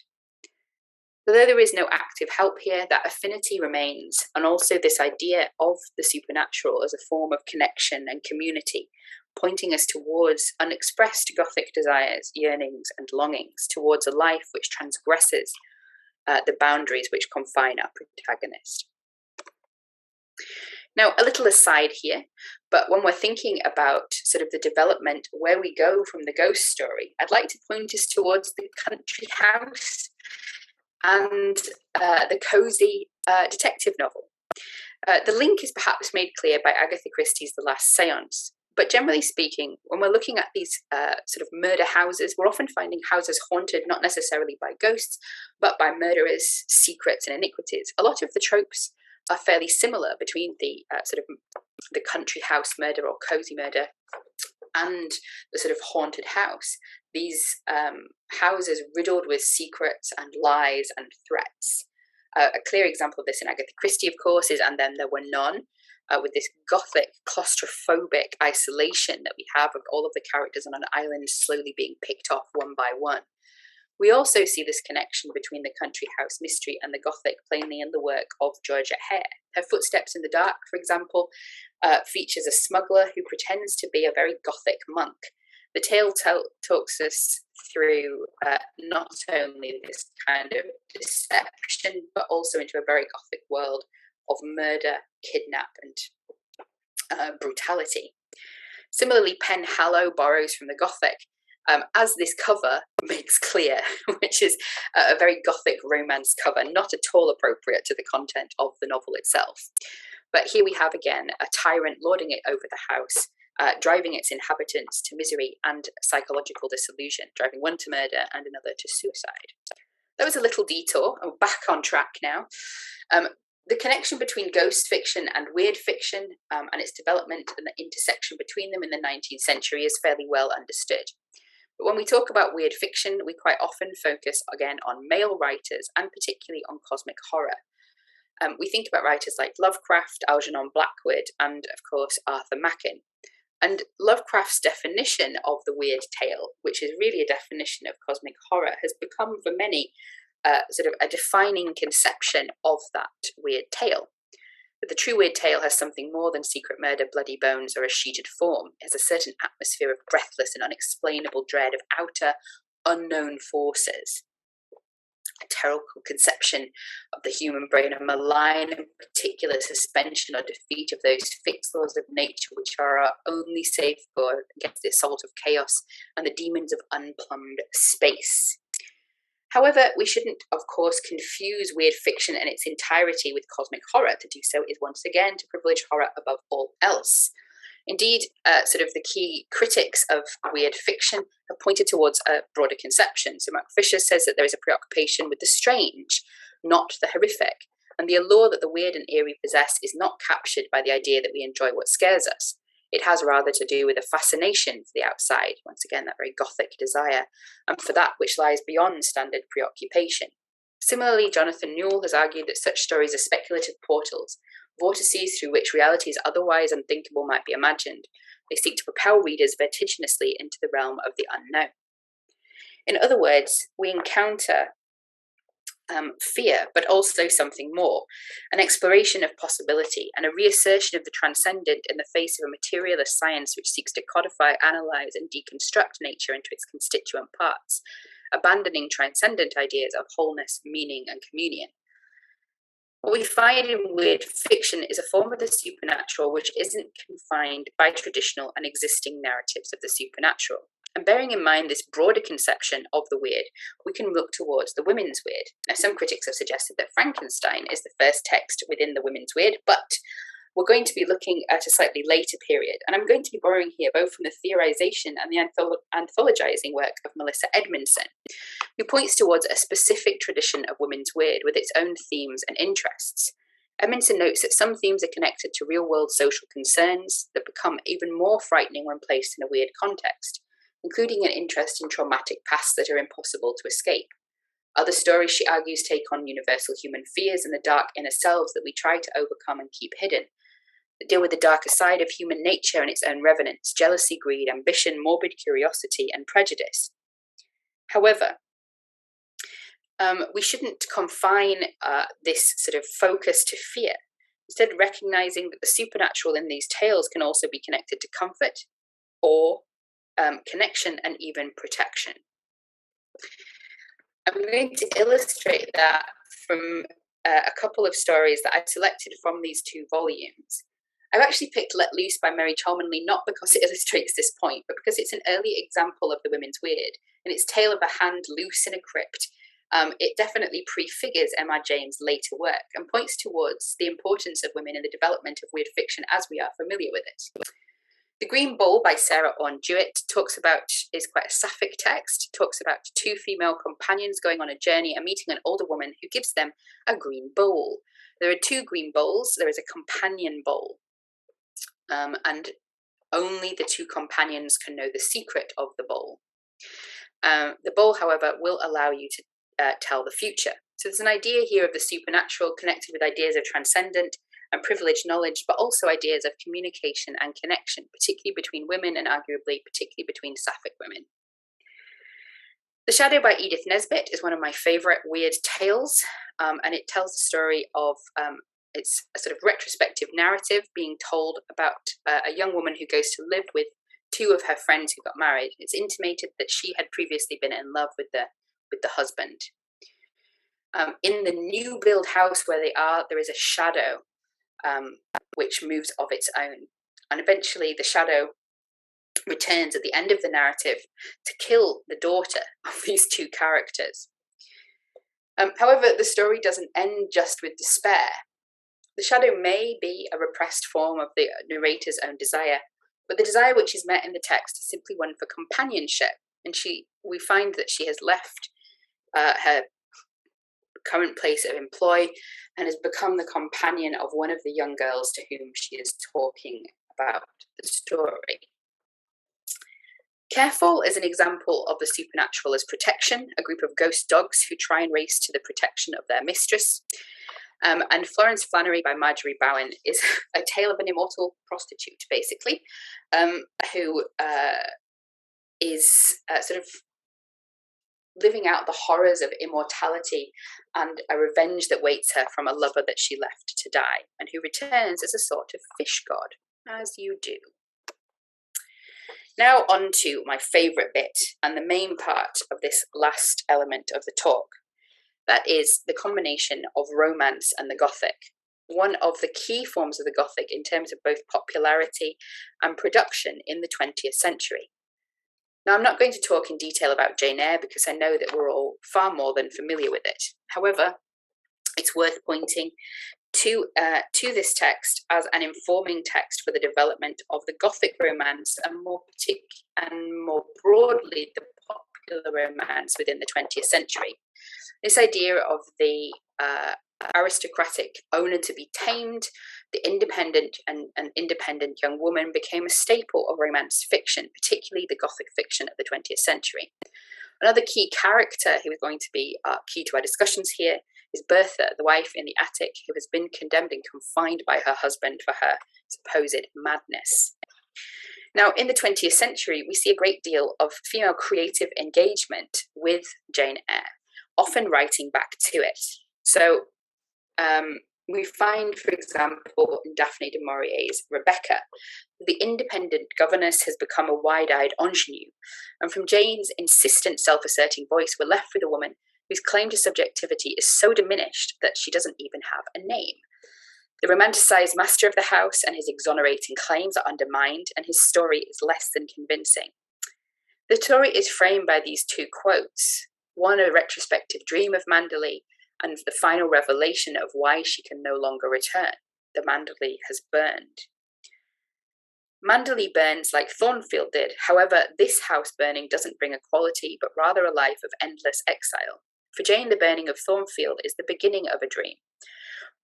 Speaker 2: Although there is no active help here, that affinity remains, and also this idea of the supernatural as a form of connection and community, pointing us towards unexpressed Gothic desires, yearnings, and longings, towards a life which transgresses the boundaries which confine our protagonist. Now, a little aside here, but when we're thinking about sort of the development, where we go from the ghost story, I'd like to point us towards the country house and the cosy detective novel. The link is perhaps made clear by Agatha Christie's The Last Seance. But generally speaking, when we're looking at these sort of murder houses, we're often finding houses haunted not necessarily by ghosts, but by murderers, secrets, and iniquities. A lot of the tropes are fairly similar between the sort of the country house murder or cozy murder and the sort of haunted house. These houses riddled with secrets and lies and threats. A clear example of this in Agatha Christie, of course, is And Then There Were None, with this Gothic, claustrophobic isolation that we have of all of the characters on an island slowly being picked off one by one. We also see this connection between the country house mystery and the Gothic plainly in the work of Georgette Hare. Her Footsteps in the Dark, for example, features a smuggler who pretends to be a very Gothic monk. The tale talks us through not only this kind of deception, but also into a very Gothic world of murder, kidnap, and brutality. Similarly, Penhallow borrows from the Gothic, as this cover makes clear, which is a very Gothic romance cover, not at all appropriate to the content of the novel itself. But here we have again a tyrant lording it over the house, driving its inhabitants to misery and psychological disillusion, driving one to murder and another to suicide. That was a little detour. I'm back on track now. The connection between ghost fiction and weird fiction and its development and the intersection between them in the 19th century is fairly well understood. But when we talk about weird fiction, we quite often focus again on male writers and particularly on cosmic horror. We think about writers like Lovecraft, Algernon Blackwood, and of course Arthur Machen. And Lovecraft's definition of the weird tale, which is really a definition of cosmic horror, has become for many sort of a defining conception of that weird tale. But the true weird tale has something more than secret murder, bloody bones, or a sheeted form. It has a certain atmosphere of breathless and unexplainable dread of outer, unknown forces. A terrible conception of the human brain, a malign and particular suspension or defeat of those fixed laws of nature which are our only safeguard against the assault of chaos and the demons of unplumbed space. However, we shouldn't, of course, confuse weird fiction in its entirety with cosmic horror. To do so is once again to privilege horror above all else. Indeed, sort of the key critics of weird fiction have pointed towards a broader conception. So Mark Fisher says that there is a preoccupation with the strange, not the horrific. And the allure that the weird and eerie possess is not captured by the idea that we enjoy what scares us. It has rather to do with a fascination for the outside, once again, that very Gothic desire, and for that which lies beyond standard preoccupation. Similarly, Jonathan Newell has argued that such stories are speculative portals, vortices through which realities otherwise unthinkable might be imagined. They seek to propel readers vertiginously into the realm of the unknown. In other words, we encounter fear, but also something more, an exploration of possibility and a reassertion of the transcendent in the face of a materialist science which seeks to codify, analyze, and deconstruct nature into its constituent parts, abandoning transcendent ideas of wholeness, meaning, and communion. What we find in weird fiction is a form of the supernatural which isn't confined by traditional and existing narratives of the supernatural. And bearing in mind this broader conception of the weird, we can look towards the women's weird. Now, some critics have suggested that Frankenstein is the first text within the women's weird, but we're going to be looking at a slightly later period, and I'm going to be borrowing here both from the theorization and the anthologizing work of Melissa Edmondson, who points towards a specific tradition of women's weird with its own themes and interests. Edmondson notes that some themes are connected to real-world social concerns that become even more frightening when placed in a weird context, including an interest in traumatic pasts that are impossible to escape. Other stories, she argues, take on universal human fears and the dark inner selves that we try to overcome and keep hidden, that deal with the darker side of human nature and its own revenants, jealousy, greed, ambition, morbid curiosity, and prejudice. However, we shouldn't confine this sort of focus to fear, instead recognizing that the supernatural in these tales can also be connected to comfort, awe, connection, and even protection. I'm going to illustrate that from a couple of stories that I've selected from these 2 volumes. I've actually picked Let Loose by Mary Cholmondeley not because it illustrates this point, but because it's an early example of the women's weird. In its tale of a hand loose in a crypt, it definitely prefigures Emma James' later work and points towards the importance of women in the development of weird fiction as we are familiar with it. The Green Bowl by Sarah Orne Jewett is quite a sapphic text, talks about 2 female companions going on a journey and meeting an older woman who gives them a green bowl. There are 2 green bowls. There is a companion bowl, and only the 2 companions can know the secret of the bowl. The bowl, however, will allow you to tell the future. So there's an idea here of the supernatural connected with ideas of transcendent and privileged knowledge, but also ideas of communication and connection, particularly between women and arguably particularly between sapphic women. The Shadow by Edith Nesbit is one of my favourite weird tales, and it tells the story of, it's a sort of retrospective narrative being told about a young woman who goes to live with 2 of her friends who got married. It's intimated that she had previously been in love with the husband. In the new build house where they are, there is a shadow which moves of its own. And eventually the shadow returns at the end of the narrative to kill the daughter of these 2 characters. However, the story doesn't end just with despair. The shadow may be a repressed form of the narrator's own desire, but the desire which is met in the text is simply one for companionship, and we find that she has left her current place of employ and has become the companion of one of the young girls to whom she is talking about the story. Careful is an example of the supernatural as protection, a group of ghost dogs who try and race to the protection of their mistress. And Florence Flannery by Marjorie Bowen is a tale of an immortal prostitute, basically, who is sort of living out the horrors of immortality and a revenge that waits her from a lover that she left to die, and who returns as a sort of fish god, as you do. Now on to my favourite bit and the main part of this last element of the talk. That is the combination of romance and the Gothic, one of the key forms of the Gothic in terms of both popularity and production in the 20th century. Now, I'm not going to talk in detail about Jane Eyre because I know that we're all far more than familiar with it. However, it's worth pointing to this text as an informing text for the development of the Gothic romance and more broadly the popular romance within the 20th century. This idea of the aristocratic owner to be tamed, the independent and independent young woman became a staple of romance fiction, particularly the Gothic fiction of the 20th century. Another key character who is going to be key to our discussions here is Bertha, the wife in the attic who has been condemned and confined by her husband for her supposed madness. Now, in the 20th century, we see a great deal of female creative engagement with Jane Eyre, often writing back to it. So we find, for example, in Daphne du Maurier's Rebecca, the independent governess has become a wide-eyed ingenue, and from Jane's insistent, self-asserting voice, we're left with a woman whose claim to subjectivity is so diminished that she doesn't even have a name. The romanticized master of the house and his exonerating claims are undermined, and his story is less than convincing. The story is framed by these 2 quotes, one a retrospective dream of Manderley, and the final revelation of why she can no longer return. the Manderley has burned. Manderley burns like Thornfield did. However, this house burning doesn't bring equality, but rather a life of endless exile. For Jane, the burning of Thornfield is the beginning of a dream.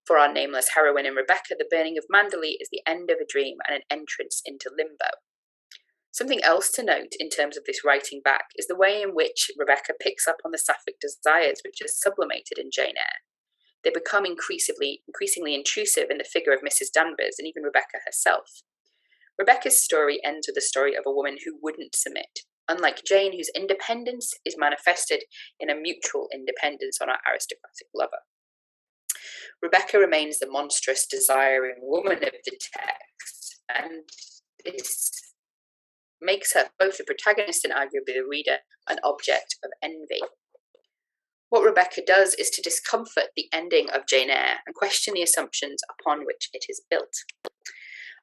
Speaker 2: For our nameless heroine in Rebecca, the burning of Manderley is the end of a dream and an entrance into limbo. Something else to note in terms of this writing back is the way in which Rebecca picks up on the sapphic desires which are sublimated in Jane Eyre. They become increasingly intrusive in the figure of Mrs. Danvers and even Rebecca herself. Rebecca's story ends with the story of a woman who wouldn't submit, unlike Jane, whose independence is manifested in a mutual independence on our aristocratic lover. Rebecca remains the monstrous, desiring woman of the text, and this makes her both the protagonist and arguably the reader an object of envy. What Rebecca does is to discomfort the ending of Jane Eyre and question the assumptions upon which it is built.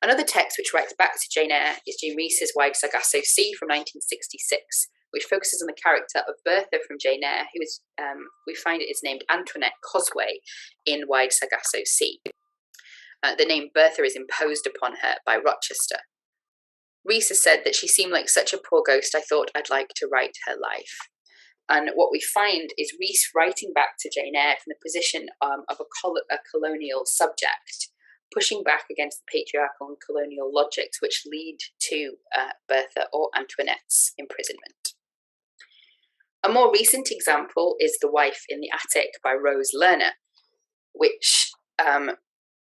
Speaker 2: Another text which writes back to Jane Eyre is Jean Rhys's Wide Sargasso Sea from 1966, which focuses on the character of Bertha from Jane Eyre, who is, we find it is named Antoinette Cosway in Wide Sargasso Sea. The name Bertha is imposed upon her by Rochester. Rhys has said that she seemed like such a poor ghost, I thought I'd like to write her life. And what we find is Rhys writing back to Jane Eyre from the position of a colonial subject, pushing back against the patriarchal and colonial logics which lead to Bertha or Antoinette's imprisonment. A more recent example is The Wife in the Attic by Rose Lerner, which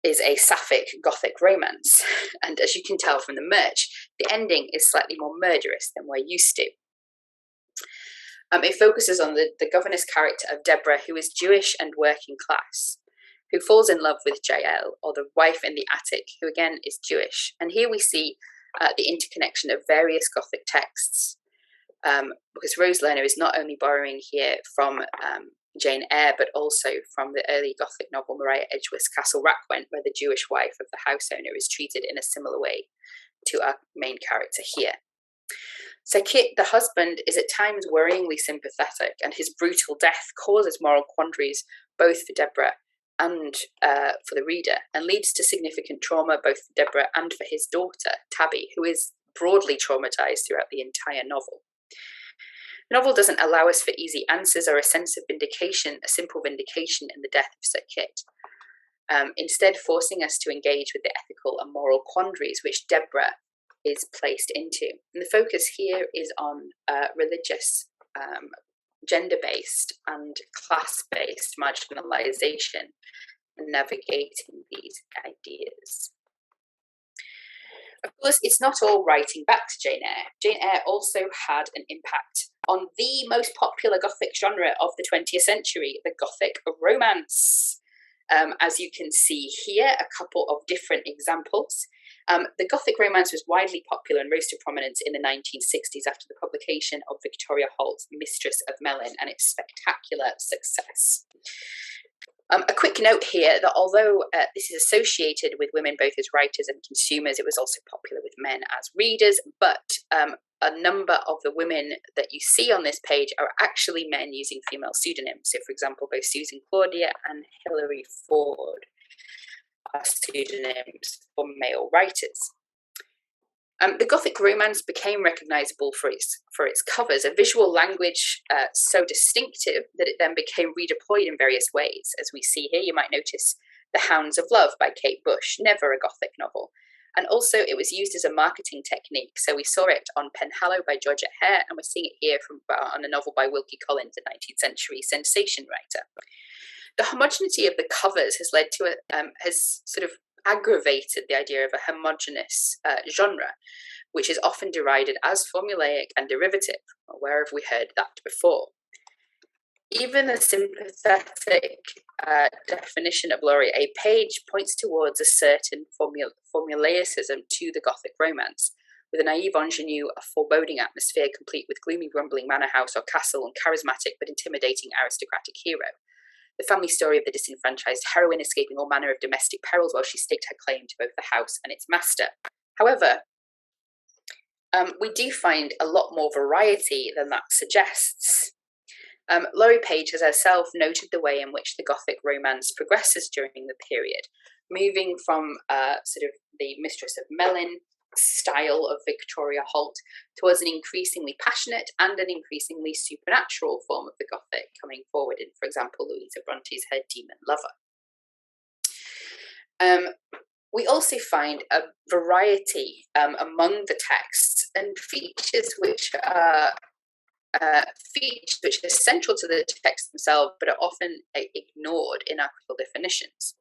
Speaker 2: is a sapphic Gothic romance. And as you can tell from the merch, the ending is slightly more murderous than we're used to. It focuses on the governess character of Deborah, who is Jewish and working class, who falls in love with Jael, or the wife in the attic, who again is Jewish. And here we see the interconnection of various Gothic texts, because Rose Lerner is not only borrowing here from Jane Eyre, but also from the early Gothic novel Maria Edgeworth's Castle Rackwent, where the Jewish wife of the house owner is treated in a similar way to our main character here. Sir Kit, the husband, is at times worryingly sympathetic, and his brutal death causes moral quandaries both for Deborah and for the reader, and leads to significant trauma both for Deborah and for his daughter, Tabby, who is broadly traumatized throughout the entire novel. The novel doesn't allow us for easy answers or a sense of vindication, a simple vindication in the death of Sir Kit, instead forcing us to engage with the ethical and moral quandaries which Deborah is placed into. And the focus here is on religious, gender-based and class-based marginalisation and navigating these ideas. Of course, it's not all writing back to Jane Eyre. Jane Eyre also had an impact on the most popular Gothic genre of the 20th century, the Gothic romance. As you can see here, a couple of different examples. The Gothic romance was widely popular and rose to prominence in the 1960s after the publication of Victoria Holt's Mistress of Mellon and its spectacular success. A quick note here that although this is associated with women both as writers and consumers, it was also popular with men as readers, but a number of the women that you see on this page are actually men using female pseudonyms. So, for example, both Susan Claudia and Hilary Ford are pseudonyms for male writers. The Gothic romance became recognisable for its covers, a visual language so distinctive that it then became redeployed in various ways. As we see here, you might notice The Hounds of Love by Kate Bush, never a Gothic novel. And also it was used as a marketing technique. So we saw it on Penhallow by Georgette Hare, and we're seeing it here on a novel by Wilkie Collins, a 19th century sensation writer. The homogeneity of the covers has led to has sort of aggravated the idea of a homogeneous genre, which is often derided as formulaic and derivative. Well, where have we heard that before? Even the sympathetic definition of Laurie A. Page points towards a certain formulaicism to the Gothic romance, with a naive ingenue, a foreboding atmosphere complete with gloomy rumbling manor house or castle and charismatic but intimidating aristocratic hero. The family story of the disenfranchised heroine escaping all manner of domestic perils while she staked her claim to both the house and its master. However, we do find a lot more variety than that suggests. Laurie Page has herself noted the way in which the Gothic romance progresses during the period, moving from sort of the Mistress of Mellin style of Victoria Holt towards an increasingly passionate and an increasingly supernatural form of the Gothic coming forward in, for example, Louisa Bronte's Her Demon Lover. We also find a variety among the texts and features which are central to the texts themselves, but are often ignored in our critical definitions.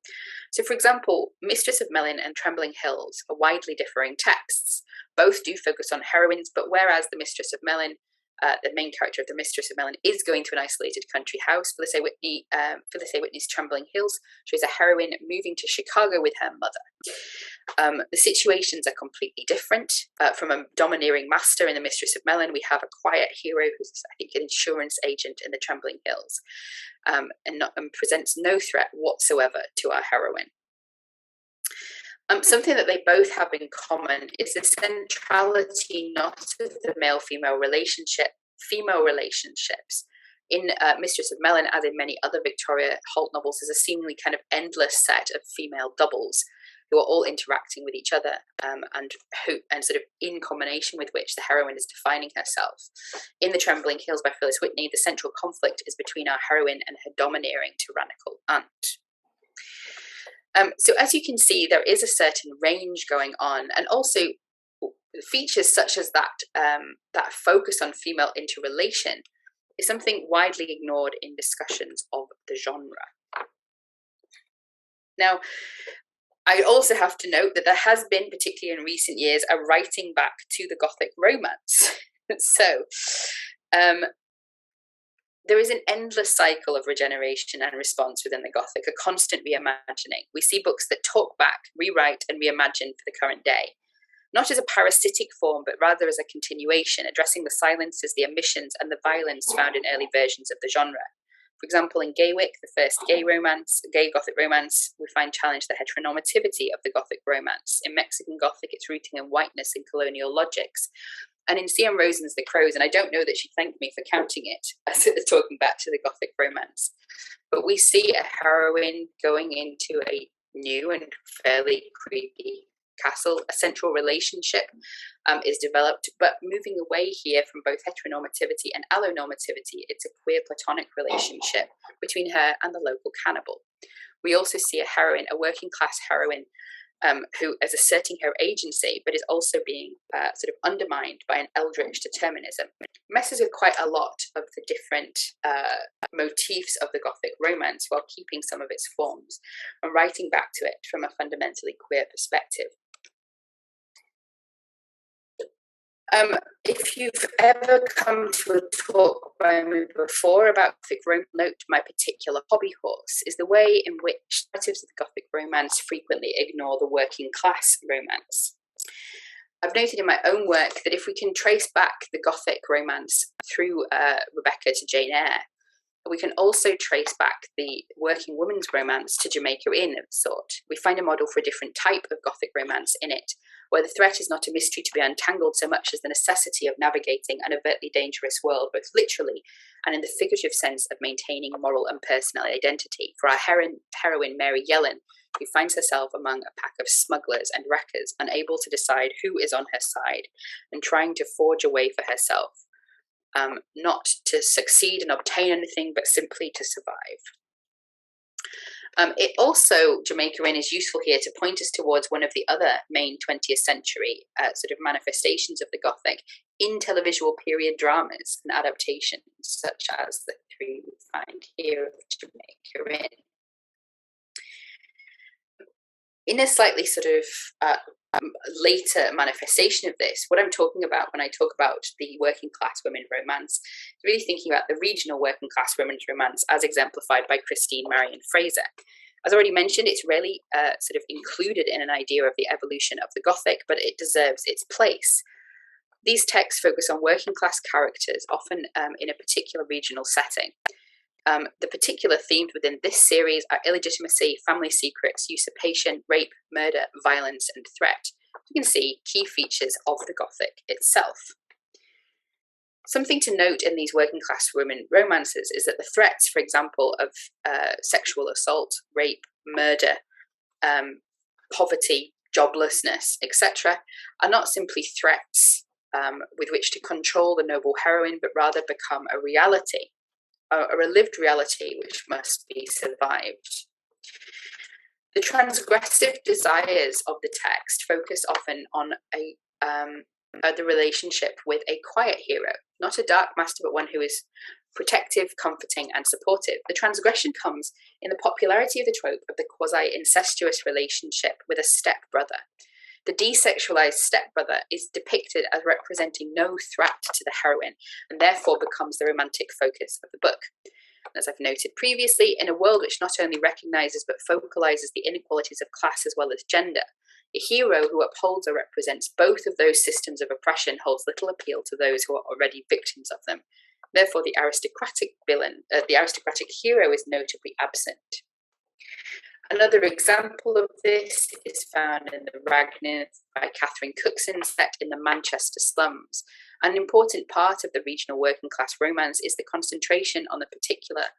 Speaker 2: So, for example, Mistress of Mellin and Trembling Hills are widely differing texts. Both do focus on heroines, but whereas the Mistress of Mellin, the main character of the Mistress of Mellin, is going to an isolated country house, Phyllis A. Whitney's Trembling Hills shows a heroine moving to Chicago with her mother. The situations are completely different. From a domineering master in the Mistress of Mellin, we have a quiet hero who's, I think, an insurance agent in the Trembling Hills, and presents no threat whatsoever to our heroine. Something that they both have in common is the centrality not of the male-female female relationships. In Mistress of Mellin, as in many other Victoria Holt novels, there's a seemingly kind of endless set of female doubles who are all interacting with each other, and sort of in combination with which the heroine is defining herself. In The Trembling Hills by Phyllis Whitney, the central conflict is between our heroine and her domineering tyrannical aunt. So as you can see, there is a certain range going on, and also features such as that focus on female interrelation is something widely ignored in discussions of the genre. Now, I also have to note that there has been, particularly in recent years, a writing back to the Gothic romance. So there is an endless cycle of regeneration and response within the Gothic, a constant reimagining. We see books that talk back, rewrite, and reimagine for the current day, not as a parasitic form, but rather as a continuation, addressing the silences, the omissions, and the violence found in early versions of the genre. For example, in Gaywick, the first gay Gothic romance, we find challenge the heteronormativity of the Gothic romance. In Mexican Gothic, its rooting in whiteness and colonial logics. And in C.M. Rosen's The Crows, and I don't know that she thanked me for counting it as it was talking back to the Gothic romance, but we see a heroine going into a new and fairly creepy castle. A central relationship is developed, but moving away here from both heteronormativity and allonormativity, it's a queer platonic relationship between her and the local cannibal. We also see a working class heroine who is asserting her agency, but is also being sort of undermined by an eldritch determinism. Messes with quite a lot of the different motifs of the Gothic romance while keeping some of its forms and writing back to it from a fundamentally queer perspective. If you've ever come to a talk by me before about Gothic romance, note my particular hobby horse is the way in which narratives of the Gothic romance frequently ignore the working class romance. I've noted in my own work that if we can trace back the Gothic romance through Rebecca to Jane Eyre, we can also trace back the working woman's romance to Jamaica Inn of sort. We find a model for a different type of Gothic romance in it, where the threat is not a mystery to be untangled so much as the necessity of navigating an overtly dangerous world, both literally and in the figurative sense of maintaining moral and personal identity. For our heroine, Mary Yellen, who finds herself among a pack of smugglers and wreckers, unable to decide who is on her side and trying to forge a way for herself, not to succeed and obtain anything, but simply to survive. It also, Jamaica Inn is useful here to point us towards one of the other main 20th century sort of manifestations of the Gothic in televisual period dramas and adaptations, such as the three we find here of Jamaica Inn. In a slightly sort of later manifestation of this, what I'm talking about when I talk about the working class women romance is really thinking about the regional working class women's romance as exemplified by Christine Marion Fraser. As already mentioned, it's rarely sort of included in an idea of the evolution of the Gothic, but it deserves its place. These texts focus on working class characters, often in a particular regional setting. The particular themes within this series are illegitimacy, family secrets, usurpation, rape, murder, violence, and threat. You can see key features of the Gothic itself. Something to note in these working class women romances is that the threats, for example, of sexual assault, rape, murder, poverty, joblessness, etc., are not simply threats with which to control the noble heroine, but rather become a reality, or a lived reality which must be survived. The transgressive desires of the text focus often on the relationship with a quiet hero, not a dark master, but one who is protective, comforting, and supportive. The transgression comes in the popularity of the trope of the quasi-incestuous relationship with a stepbrother. The desexualized stepbrother is depicted as representing no threat to the heroine, and therefore becomes the romantic focus of the book. As I've noted previously, in a world which not only recognizes but focalizes the inequalities of class as well as gender, a hero who upholds or represents both of those systems of oppression holds little appeal to those who are already victims of them. Therefore, the aristocratic hero is notably absent. Another example of this is found in the Rag Nymph by Catherine Cookson, set in the Manchester slums. An important part of the regional working class romance is the concentration on a particular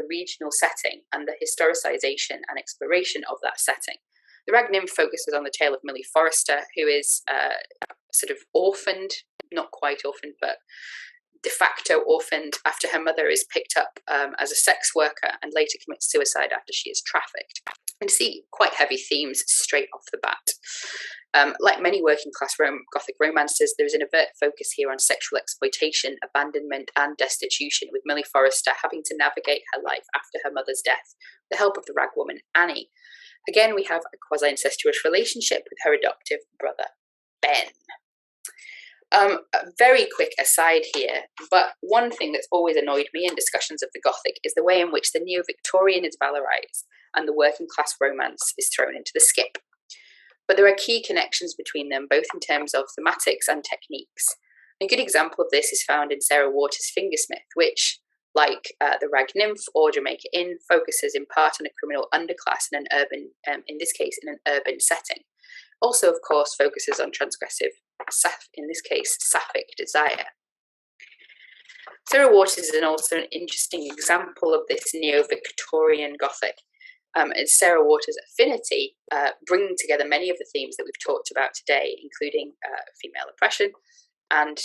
Speaker 2: regional setting and the historicisation and exploration of that setting. The Rag Nymph focuses on the tale of Millie Forrester, who is sort of orphaned, not quite orphaned, but de facto orphaned after her mother is picked up as a sex worker and later commits suicide after she is trafficked. And see quite heavy themes straight off the bat. Like many working class Gothic romances, there is an overt focus here on sexual exploitation, abandonment, and destitution, with Millie Forrester having to navigate her life after her mother's death with the help of the rag woman Annie. Again, we have a quasi-incestuous relationship with her adoptive brother, Ben. A very quick aside here, but one thing that's always annoyed me in discussions of the Gothic is the way in which the neo-Victorian is valorised and the working class romance is thrown into the skip. But there are key connections between them, both in terms of thematics and techniques. A good example of this is found in Sarah Waters' Fingersmith, which, like the Rag Nymph or Jamaica Inn, focuses in part on a criminal underclass in an urban, in this case, in an urban setting. Also, of course, focuses on transgressive, in this case, sapphic desire. Sarah Waters is also an interesting example of this neo-Victorian Gothic. It's Sarah Waters' Affinity, bringing together many of the themes that we've talked about today, including female oppression and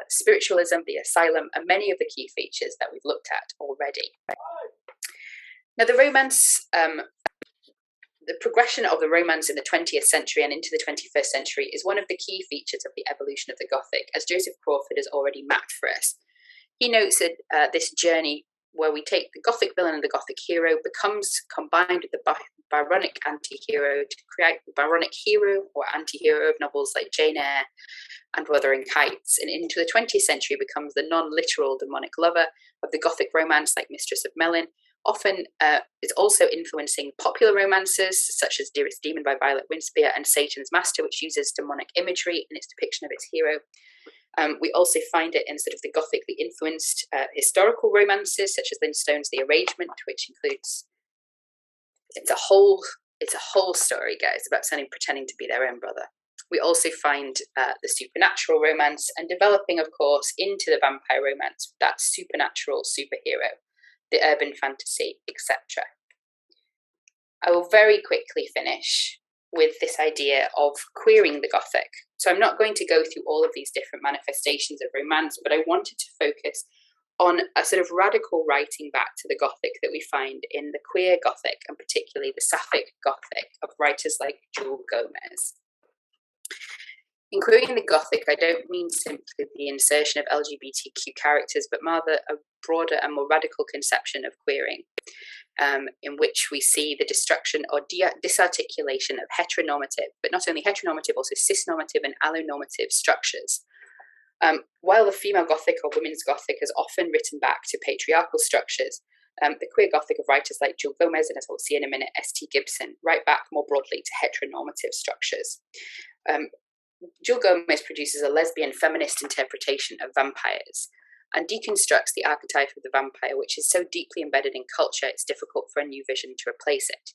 Speaker 2: spiritualism, the asylum, and many of the key features that we've looked at already. Now, the romance, the progression of the romance in the 20th century and into the 21st century is one of the key features of the evolution of the Gothic, as Joseph Crawford has already mapped for us. He notes that this journey where we take the Gothic villain and the Gothic hero becomes combined with the Byronic anti-hero to create the Byronic hero or anti-hero of novels like Jane Eyre and Wuthering Heights, and into the 20th century becomes the non-literal demonic lover of the Gothic romance like Mistress of Mellon. Often it's also influencing popular romances such as Dearest Demon by Violet Winspear and Satan's Master, which uses demonic imagery in its depiction of its hero. We also find it in sort of the Gothically influenced historical romances such as Lynn Stone's The Arrangement, which includes it's a whole story, guys, about someone pretending to be their own brother. We also find the supernatural romance and developing, of course, into the vampire romance, that supernatural superhero, the urban fantasy, etc. I will very quickly finish with this idea of queering the Gothic. So I'm not going to go through all of these different manifestations of romance, but I wanted to focus on a sort of radical writing back to the Gothic that we find in the queer Gothic, and particularly the Sapphic Gothic of writers like Jules Gomez. In queering the Gothic, I don't mean simply the insertion of LGBTQ characters, but rather a broader and more radical conception of queering, in which we see the destruction or disarticulation of heteronormative, but not only heteronormative, also cisnormative and allonormative structures. While the female Gothic or women's Gothic has often written back to patriarchal structures, the queer Gothic of writers like Jules Gomez and, as we'll see in a minute, S.T. Gibson, write back more broadly to heteronormative structures. Jules Gomez produces a lesbian feminist interpretation of vampires and deconstructs the archetype of the vampire, which is so deeply embedded in culture it's difficult for a new vision to replace it.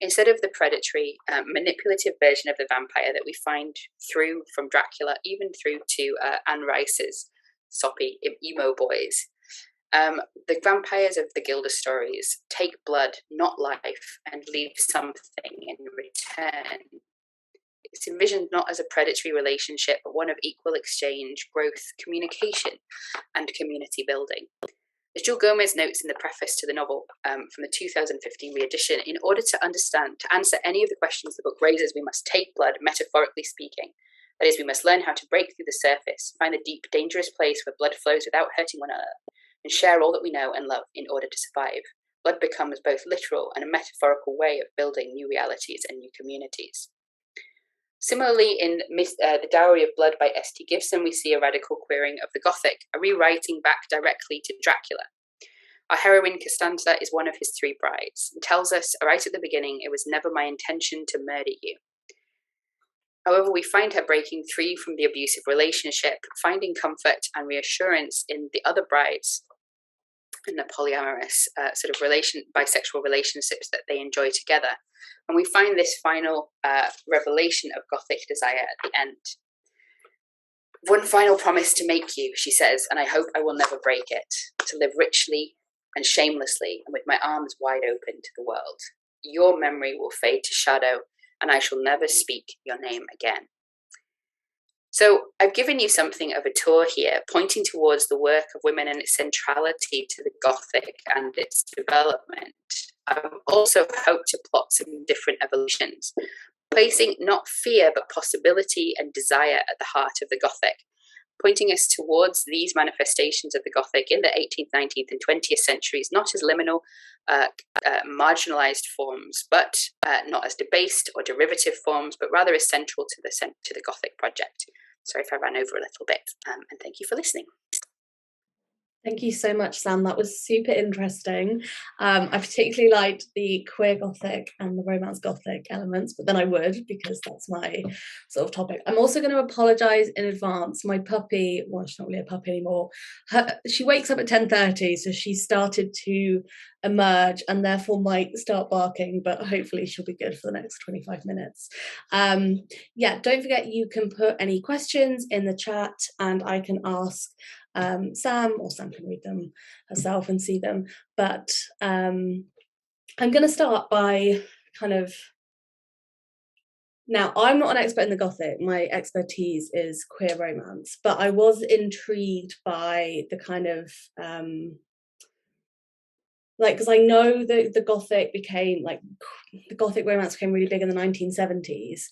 Speaker 2: Instead of the predatory, manipulative version of the vampire that we find from Dracula, even through to Anne Rice's soppy emo boys, The vampires of the Gilda stories take blood, not life, and leave something in return. It's envisioned not as a predatory relationship, but one of equal exchange, growth, communication, and community building. As Jules Gomez notes in the preface to the novel from the 2015 re-edition, in order to answer any of the questions the book raises, we must take blood, metaphorically speaking. That is, we must learn how to break through the surface, find the deep, dangerous place where blood flows without hurting one another, and share all that we know and love in order to survive. Blood becomes both literal and a metaphorical way of building new realities and new communities. Similarly, in The Dowry of Blood by S.T. Gibson, we see a radical queering of the Gothic, a rewriting back directly to Dracula. Our heroine, Costanza, is one of his 3 brides, and tells us right at the beginning, it was never my intention to murder you. However, we find her breaking free from the abusive relationship, finding comfort and reassurance in the other brides and the polyamorous bisexual relationships that they enjoy together. And we find this final revelation of Gothic desire at the end. One final promise to make you, she says, and I hope I will never break it, to live richly and shamelessly and with my arms wide open to the world. Your memory will fade to shadow, and I shall never speak your name again. So I've given you something of a tour here, pointing towards the work of women and its centrality to the Gothic and its development. I've also hoped to plot some different evolutions, placing not fear but possibility and desire at the heart of the Gothic, pointing us towards these manifestations of the Gothic in the 18th, 19th and 20th centuries, not as liminal, marginalized forms, but not as debased or derivative forms, but rather as central to the Gothic project. Sorry if I ran over a little bit, and thank you for listening.
Speaker 1: Thank you so much, Sam. That was super interesting. I particularly liked the queer Gothic and the romance Gothic elements, but then I would, because that's my sort of topic. I'm also going to apologise in advance. My puppy, well, she's not really a puppy anymore. She wakes up at 10:30, so she started to emerge and therefore might start barking, but hopefully she'll be good for the next 25 minutes. Yeah, don't forget you can put any questions in the chat and I can ask Sam, or Sam can read them herself and see them, but I'm going to start by now I'm not an expert in the Gothic, my expertise is queer romance, but I was intrigued by the because I know that the Gothic romance became really big in the 1970s,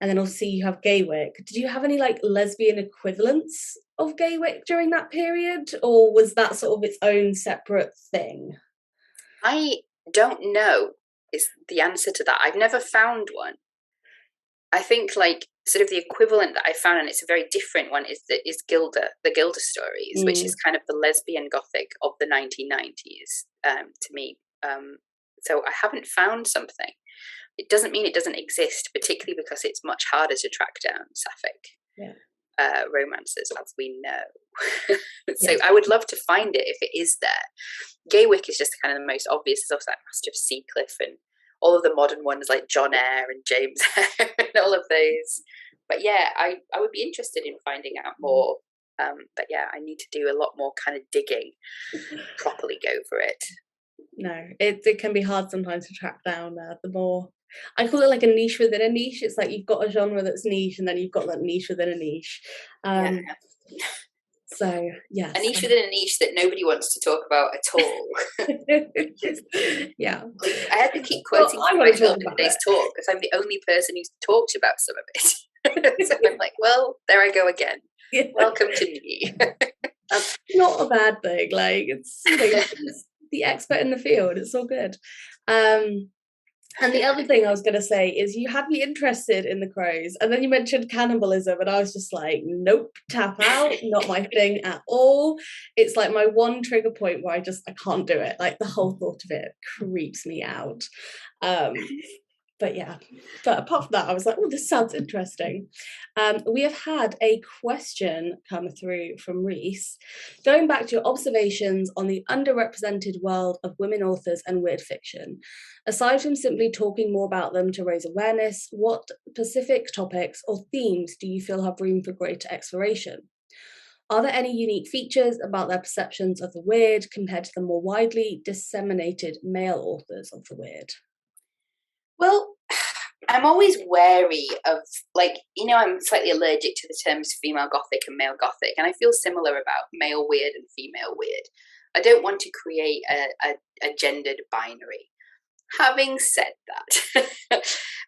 Speaker 1: and then obviously you have Gaywick. Did you have any lesbian equivalents of Gaywick during that period, or was that sort of its own separate thing?
Speaker 2: I don't know is the answer to that. I've never found one. I think sort of the equivalent that I found, and it's a very different one, is the Gilda stories, which is kind of the lesbian Gothic of the 1990s to me. So I haven't found something. It doesn't mean it doesn't exist, particularly because it's much harder to track down sapphic romances, as we know. So I would love to find it if it is there. Gaywick is just kind of the most obvious. There's also Master of Seacliff and all of the modern ones like John Eyre and James Eyre and all of those. But yeah, I would be interested in finding out more. But yeah, I need to do a lot more kind of digging, properly go for it.
Speaker 1: No, it can be hard sometimes to track down the more. I call it like a niche within a niche. It's like you've got a genre that's niche and then you've got that niche within a niche. So yes,
Speaker 2: a niche within a niche that nobody wants to talk about at all.
Speaker 1: Yeah,
Speaker 2: I had to keep quoting myself in today's talk because I'm the only person who's talked about some of it. So I'm like, well, there I go again. Yeah. Welcome to me.
Speaker 1: That's not a bad thing. It's the expert in the field. It's all good. And the other thing I was going to say is you had me interested in the crows, and then you mentioned cannibalism, and I was just like, nope, tap out, not my thing at all. It's like my one trigger point where I can't do it. The whole thought of it creeps me out. But apart from that, I was like, oh, this sounds interesting. We have had a question come through from Reese, going back to your observations on the underrepresented world of women authors and weird fiction. Aside from simply talking more about them to raise awareness, what specific topics or themes do you feel have room for greater exploration? Are there any unique features about their perceptions of the weird compared to the more widely disseminated male authors of the weird?
Speaker 2: Well, I'm always wary of, like, I'm slightly allergic to the terms female Gothic and male Gothic, and I feel similar about male weird and female weird. I don't want to create a gendered binary. Having said that,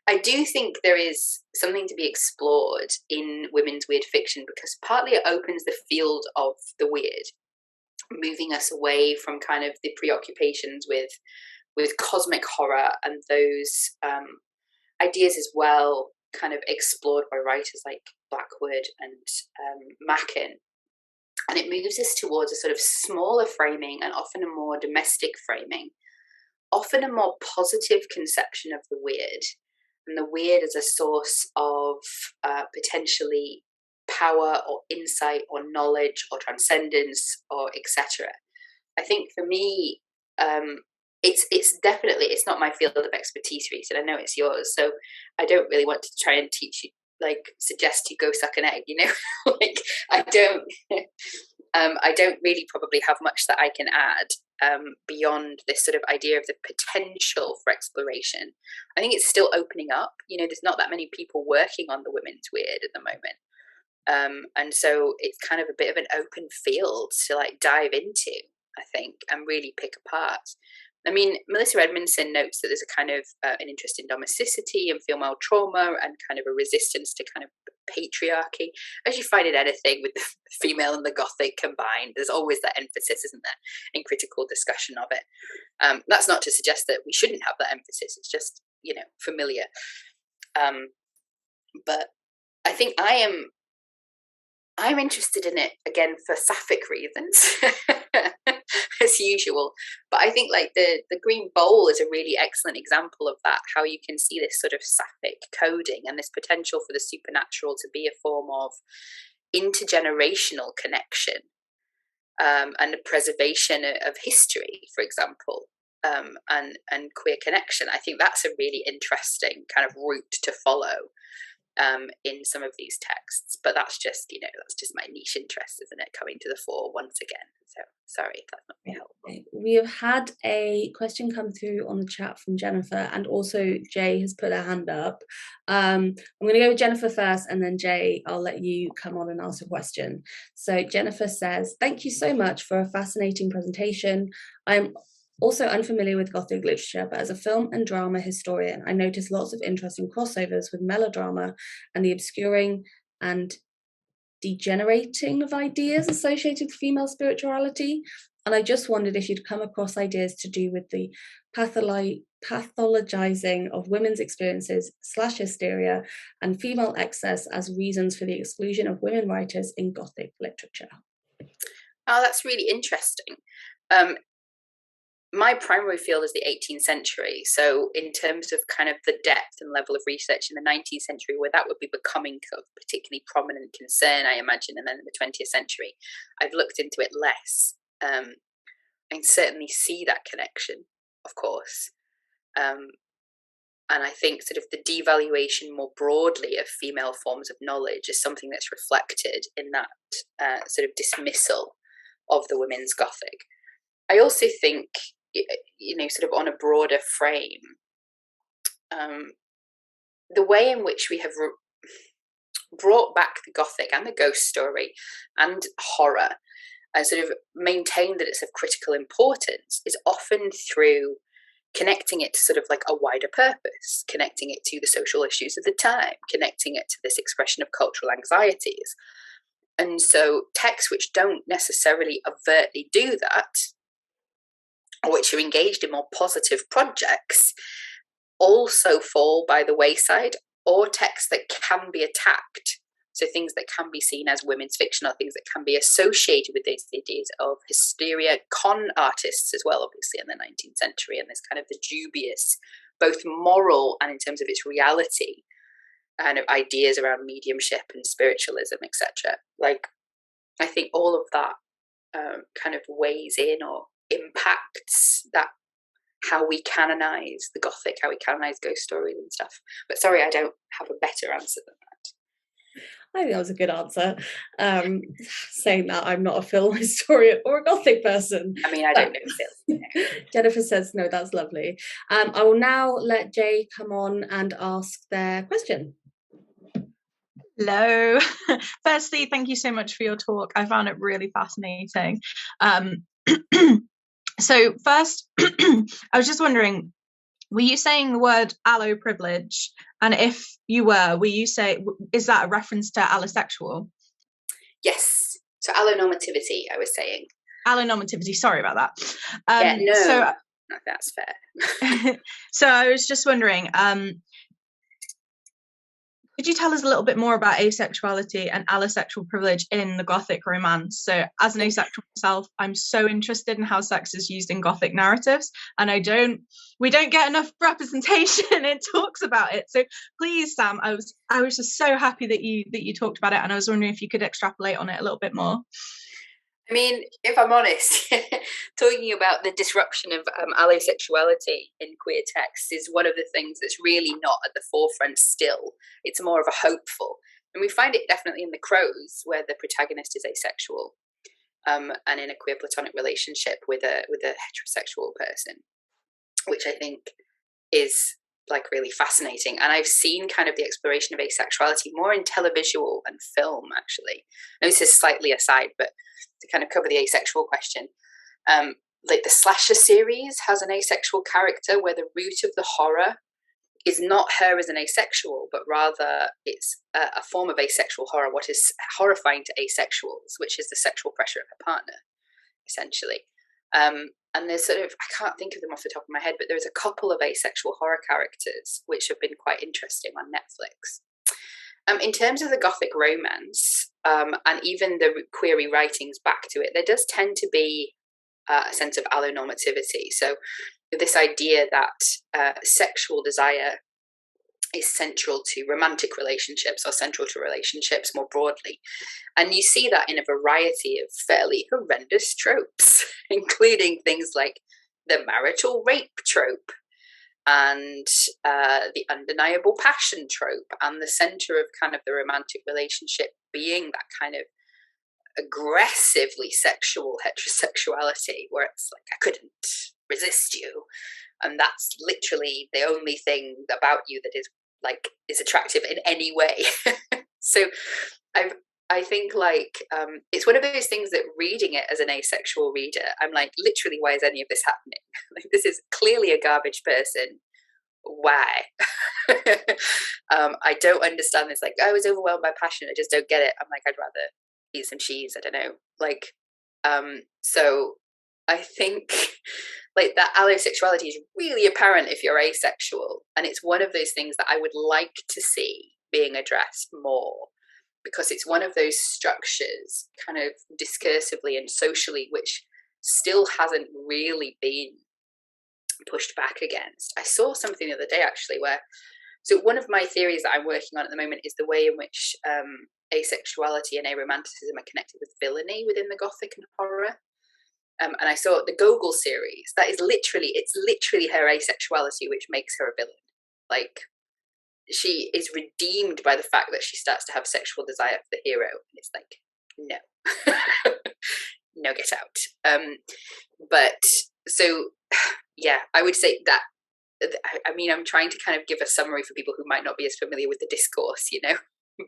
Speaker 2: I do think there is something to be explored in women's weird fiction, because partly it opens the field of the weird, moving us away from kind of the preoccupations with cosmic horror and those ideas as well, kind of explored by writers like Blackwood and Mackin. And it moves us towards a sort of smaller framing and often a more domestic framing, often a more positive conception of the weird, and the weird as a source of potentially power or insight or knowledge or transcendence or etc. I think for me, it's definitely, it's not my field of expertise, Reese, and I know it's yours. So I don't really want to try and teach you, like suggest you go suck an egg, like I don't. I don't really probably have much that I can add beyond this sort of idea of the potential for exploration. I think it's still opening up. There's not that many people working on the women's weird at the moment. And so it's kind of a bit of an open field to like dive into, I think, and really pick apart. I mean, Melissa Edmondson notes that there's a kind of an interest in domesticity and female trauma and kind of a resistance to kind of patriarchy. As you find in anything with the female and the Gothic combined, there's always that emphasis, isn't there, in critical discussion of it. That's not to suggest that we shouldn't have that emphasis. It's just, familiar. But I think I'm interested in it again for sapphic reasons, as usual. But I think like the Green Bowl is a really excellent example of that, how you can see this sort of sapphic coding and this potential for the supernatural to be a form of intergenerational connection, and the preservation of history, for example, and queer connection. I think that's a really interesting kind of route to follow in some of these texts, but that's just my niche interest, isn't it, coming to the fore once again. So sorry if that's not very helpful.
Speaker 1: We have had a question come through on the chat from Jennifer, and also Jay has put her hand up. I'm going to go with Jennifer first, and then Jay, I'll let you come on and ask a question. So Jennifer says, thank you so much for a fascinating presentation. I'm also unfamiliar with Gothic literature, but as a film and drama historian, I noticed lots of interesting crossovers with melodrama and the obscuring and degenerating of ideas associated with female spirituality. And I just wondered if you'd come across ideas to do with the pathologizing of women's experiences / hysteria and female excess as reasons for the exclusion of women writers in Gothic literature.
Speaker 2: Oh, that's really interesting. My primary field is the 18th century. So in terms of kind of the depth and level of research in the 19th century, where that would be becoming a particularly prominent concern, I imagine, and then in the 20th century, I've looked into it less. I can certainly see that connection, of course. And I think sort of the devaluation more broadly of female forms of knowledge is something that's reflected in that sort of dismissal of the women's Gothic. I also think, sort of on a broader frame, the way in which we have brought back the Gothic and the ghost story and horror and sort of maintained that it's of critical importance is often through connecting it to sort of like a wider purpose, connecting it to the social issues of the time, connecting it to this expression of cultural anxieties. And so texts which don't necessarily overtly do that, or which are engaged in more positive projects, also fall by the wayside, or texts that can be attacked. So things that can be seen as women's fiction, or things that can be associated with these ideas of hysteria, con artists as well, obviously, in the 19th century, and this kind of the dubious, both moral and in terms of its reality, kind of ideas around mediumship and spiritualism, etc. Like, I think all of that kind of weighs in or impacts that, how we canonize the Gothic, how we canonize ghost stories and stuff. But sorry, I don't have a better answer than that.
Speaker 1: I think that was a good answer. Saying that, I'm not a film historian or a Gothic person.
Speaker 2: I mean, I don't know film.
Speaker 1: Jennifer says, no, that's lovely. I will now let Jay come on and ask their question.
Speaker 3: Hello. Firstly, thank you so much for your talk. I found it really fascinating. So first, I was just wondering, were you saying the word allo privilege? And if you were you say, is that a reference to allosexual?
Speaker 2: Yes. So allonormativity, I was saying.
Speaker 3: Allonormativity, sorry about that.
Speaker 2: Yeah, no,
Speaker 3: so,
Speaker 2: that's fair.
Speaker 3: So I was just wondering, could you tell us a little bit more about asexuality and allosexual privilege in the Gothic romance? So as an asexual myself, I'm so interested in how sex is used in Gothic narratives, and we don't get enough representation in talks about it. So please, Sam, I was just so happy that you talked about it, and I was wondering if you could extrapolate on it a little bit more.
Speaker 2: I mean, if I'm honest, talking about the disruption of allosexuality in queer texts is one of the things that's really not at the forefront still. It's more of a hopeful. And we find it definitely in The Crows, where the protagonist is asexual, and in a queer platonic relationship with a heterosexual person, which I think is like really fascinating. And I've seen kind of the exploration of asexuality more in televisual and film, actually. Now, this is slightly aside, but to kind of cover the asexual question, like the Slasher series has an asexual character where the root of the horror is not her as an asexual, but rather it's a form of asexual horror, what is horrifying to asexuals, which is the sexual pressure of her partner, essentially. And there's sort of, I can't think of them off the top of my head, but there's a couple of asexual horror characters which have been quite interesting on Netflix. In terms of the Gothic romance, and even the query writings back to it, there does tend to be a sense of allonormativity. So this idea that sexual desire is central to romantic relationships or central to relationships more broadly. And you see that in a variety of fairly horrendous tropes, including things like the marital rape trope and the undeniable passion trope, and the center of kind of the romantic relationship being that kind of aggressively sexual heterosexuality where it's like, I couldn't resist you, and that's literally the only thing about you that is attractive in any way. So I think it's one of those things that reading it as an asexual reader, I'm like, literally, why is any of this happening? Like, this is clearly a garbage person. Why? I don't understand this. Like, I was overwhelmed by passion. I just don't get it. I'm like, I'd rather eat some cheese. I don't know. So I think like that allosexuality is really apparent if you're asexual, and it's one of those things that I would like to see being addressed more, because it's one of those structures kind of discursively and socially which still hasn't really been pushed back against. I saw something the other day actually so one of my theories that I'm working on at the moment is the way in which asexuality and aromanticism are connected with villainy within the Gothic and horror. And I saw the Gogol series, it's literally her asexuality which makes her a villain. Like, she is redeemed by the fact that she starts to have sexual desire for the hero, and it's like, no. No, get out. But so yeah, I would say that, I mean, I'm trying to kind of give a summary for people who might not be as familiar with the discourse,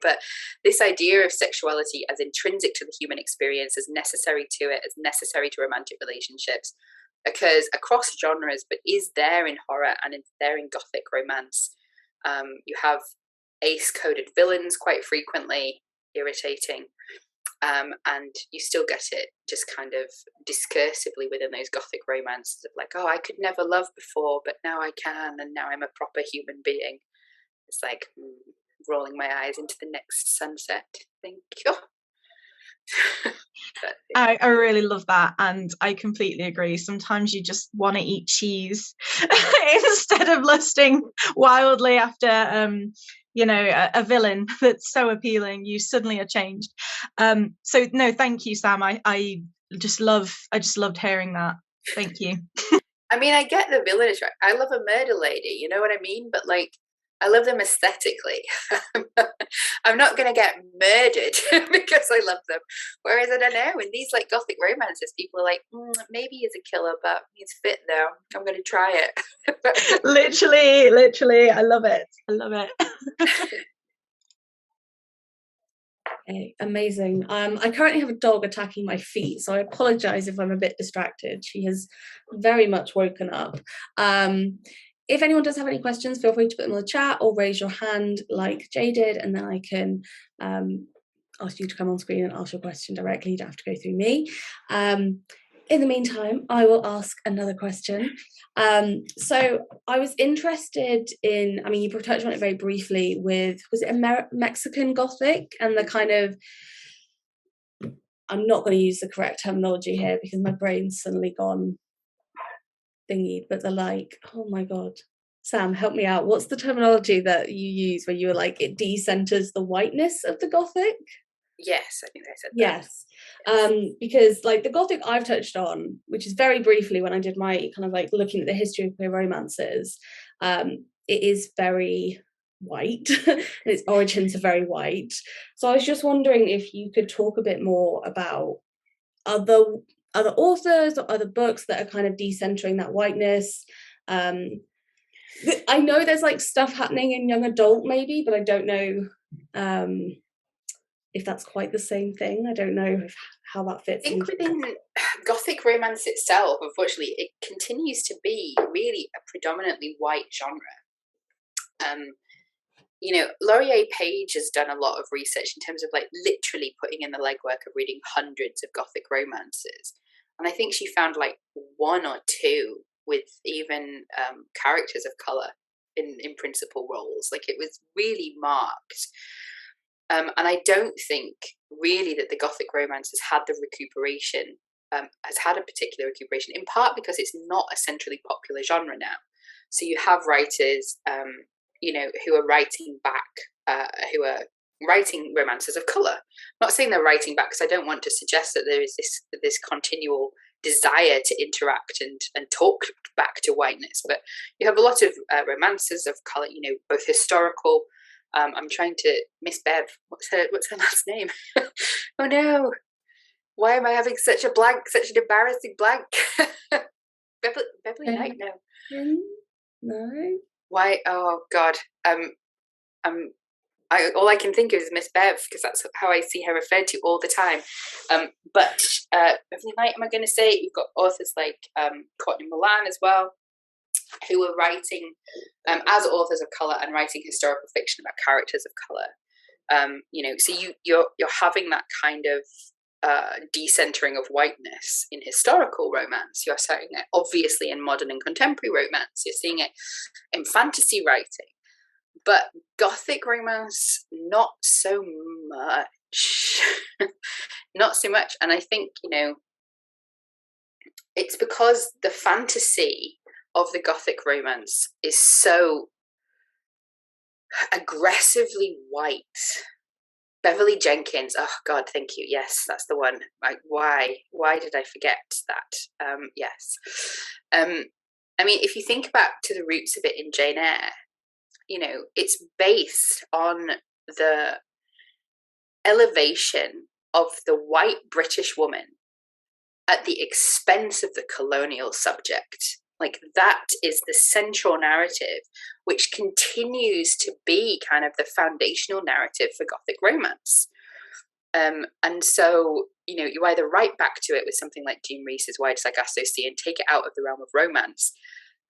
Speaker 2: but this idea of sexuality as intrinsic to the human experience, as necessary to it, as necessary to romantic relationships, occurs across genres, but is there in horror and is there in Gothic romance. You have ace-coded villains quite frequently, irritating, and you still get it just kind of discursively within those Gothic romances of like, oh, I could never love before, but now I can, and now I'm a proper human being. It's like rolling my eyes into the next sunset. Thank you.
Speaker 3: I really love that, and I completely agree. Sometimes you just want to eat cheese instead of lusting wildly after a villain that's so appealing. You suddenly are changed. So no, thank you, Sam. I just loved hearing that. Thank you.
Speaker 2: I mean, I get the villain is right. I love a murder lady, you know what I mean? But like, I love them aesthetically. I'm not going to get murdered because I love them. Whereas I don't know, in these like Gothic romances, people are like, maybe he's a killer, but he's fit though. I'm going to try it.
Speaker 3: literally, I love it. I love it.
Speaker 1: Okay, amazing. I currently have a dog attacking my feet, so I apologize if I'm a bit distracted. She has very much woken up. If anyone does have any questions, feel free to put them in the chat or raise your hand like Jay did, and then I can ask you to come on screen and ask your question directly. You don't have to go through me. In the meantime, I will ask another question. So I was interested in, I mean, you touched on it very briefly with, was it Mexican Gothic and the kind of, I'm not going to use the correct terminology here because my brain's suddenly gone thingy, but they're like, oh my God, Sam, help me out. What's the terminology that you use where you were like, it decenters the whiteness of the Gothic?
Speaker 2: Yes, I think I said that.
Speaker 1: Yes. Because like the Gothic I've touched on, which is very briefly when I did my kind of like looking at the history of queer romances, it is very white and its origins are very white. So I was just wondering if you could talk a bit more about other authors or other books that are kind of decentering that whiteness. I know there's like stuff happening in young adult maybe, but I don't know if that's quite the same thing. I don't know how that fits.
Speaker 2: I think within Gothic romance itself, unfortunately, it continues to be really a predominantly white genre. You know, Laurier Page has done a lot of research in terms of like literally putting in the legwork of reading hundreds of Gothic romances. And I think she found like one or two with even characters of colour in principal roles. Like it was really marked. And I don't think really that the Gothic romance has had the recuperation, has had a particular recuperation, in part because it's not a centrally popular genre now. So you have writers, you know, who are writing back, who are writing romances of colour. I'm not saying they're writing back because I don't want to suggest that there is this continual desire to interact and talk back to whiteness, but you have a lot of romances of colour, you know, both historical. I'm trying to, Miss Bev, what's her last name? Oh no, why am I having such an embarrassing blank? Beverly Knight, no.
Speaker 1: No.
Speaker 2: Why? Oh God. All I can think of is Miss Bev because that's how I see her referred to all the time. But Beverly Knight, am I going to say? You've got authors like Courtney Milan as well, who are writing as authors of colour and writing historical fiction about characters of colour. You know, so you're having that kind of decentering of whiteness in historical romance. You're seeing it obviously in modern and contemporary romance. You're seeing it in fantasy writing. But Gothic romance, not so much. Not so much. And I think, you know, it's because the fantasy of the Gothic romance is so aggressively white. Beverly Jenkins, oh God, thank you. Yes, that's the one. Like, why did I forget that? Yes. I mean, if you think back to the roots of it in Jane Eyre, you know, it's based on the elevation of the white British woman at the expense of the colonial subject. Like that is the central narrative, which continues to be kind of the foundational narrative for Gothic romance. And so, you know, you either write back to it with something like Jean Rhys's Why Does Agasto See and take it out of the realm of romance.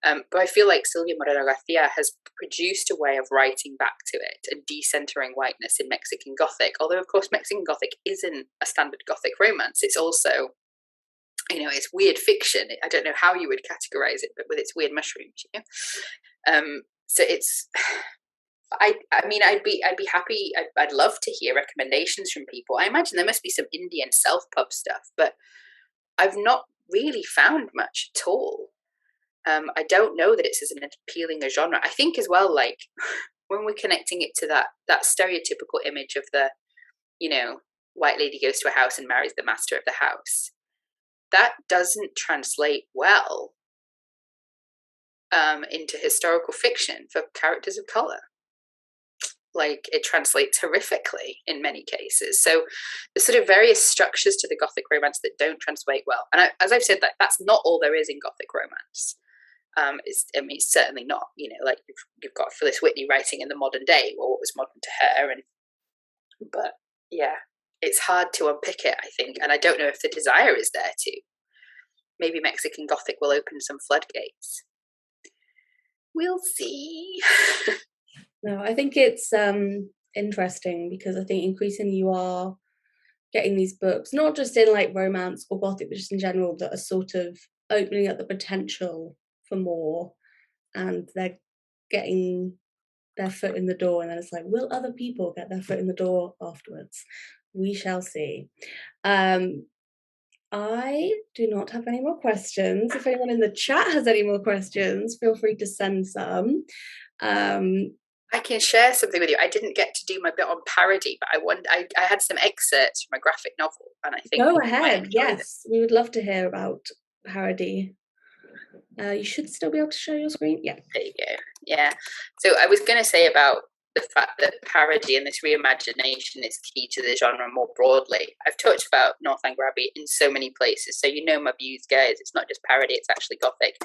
Speaker 2: But I feel like Silvia Moreno Garcia has produced a way of writing back to it and decentering whiteness in Mexican Gothic. Although, of course, Mexican Gothic isn't a standard Gothic romance. It's also, you know, it's weird fiction. I don't know how you would categorize it, but with its weird mushrooms, you know. So it's, I mean, I'd be happy. I'd love to hear recommendations from people. I imagine there must be some Indian self-pub stuff, but I've not really found much at all. I don't know that it's as an appealing a genre. I think as well, like when we're connecting it to that stereotypical image of the, you know, white lady goes to a house and marries the master of the house, that doesn't translate well into historical fiction for characters of color. like it translates horrifically in many cases. So there's sort of various structures to the Gothic romance that don't translate well. And as I've said, that's not all there is in Gothic romance. It's certainly not, like you've got Phyllis Whitney writing in the modern day, or what was modern to her. But yeah, it's hard to unpick it, I think. And I don't know if the desire is there to. Maybe Mexican Gothic will open some floodgates. We'll see.
Speaker 1: No, I think it's interesting, because I think increasingly you are getting these books, not just in like romance or Gothic, but just in general, that are sort of opening up the potential for more, and they're getting their foot in the door, and then it's like, will other people get their foot in the door afterwards? We shall see. I do not have any more questions. If anyone in the chat has any more questions, feel free to send some.
Speaker 2: I can share something with you. I didn't get to do my bit on parody, but I had some excerpts from a graphic novel, and I think
Speaker 1: go ahead. Yes, we would love to hear about parody. You should still be able to share your screen. Yeah,
Speaker 2: there you go. Yeah. So I was going to say about the fact that parody and this reimagination is key to the genre more broadly. I've talked about Northanger Abbey in so many places, so my views, guys. It's not just parody; it's actually Gothic.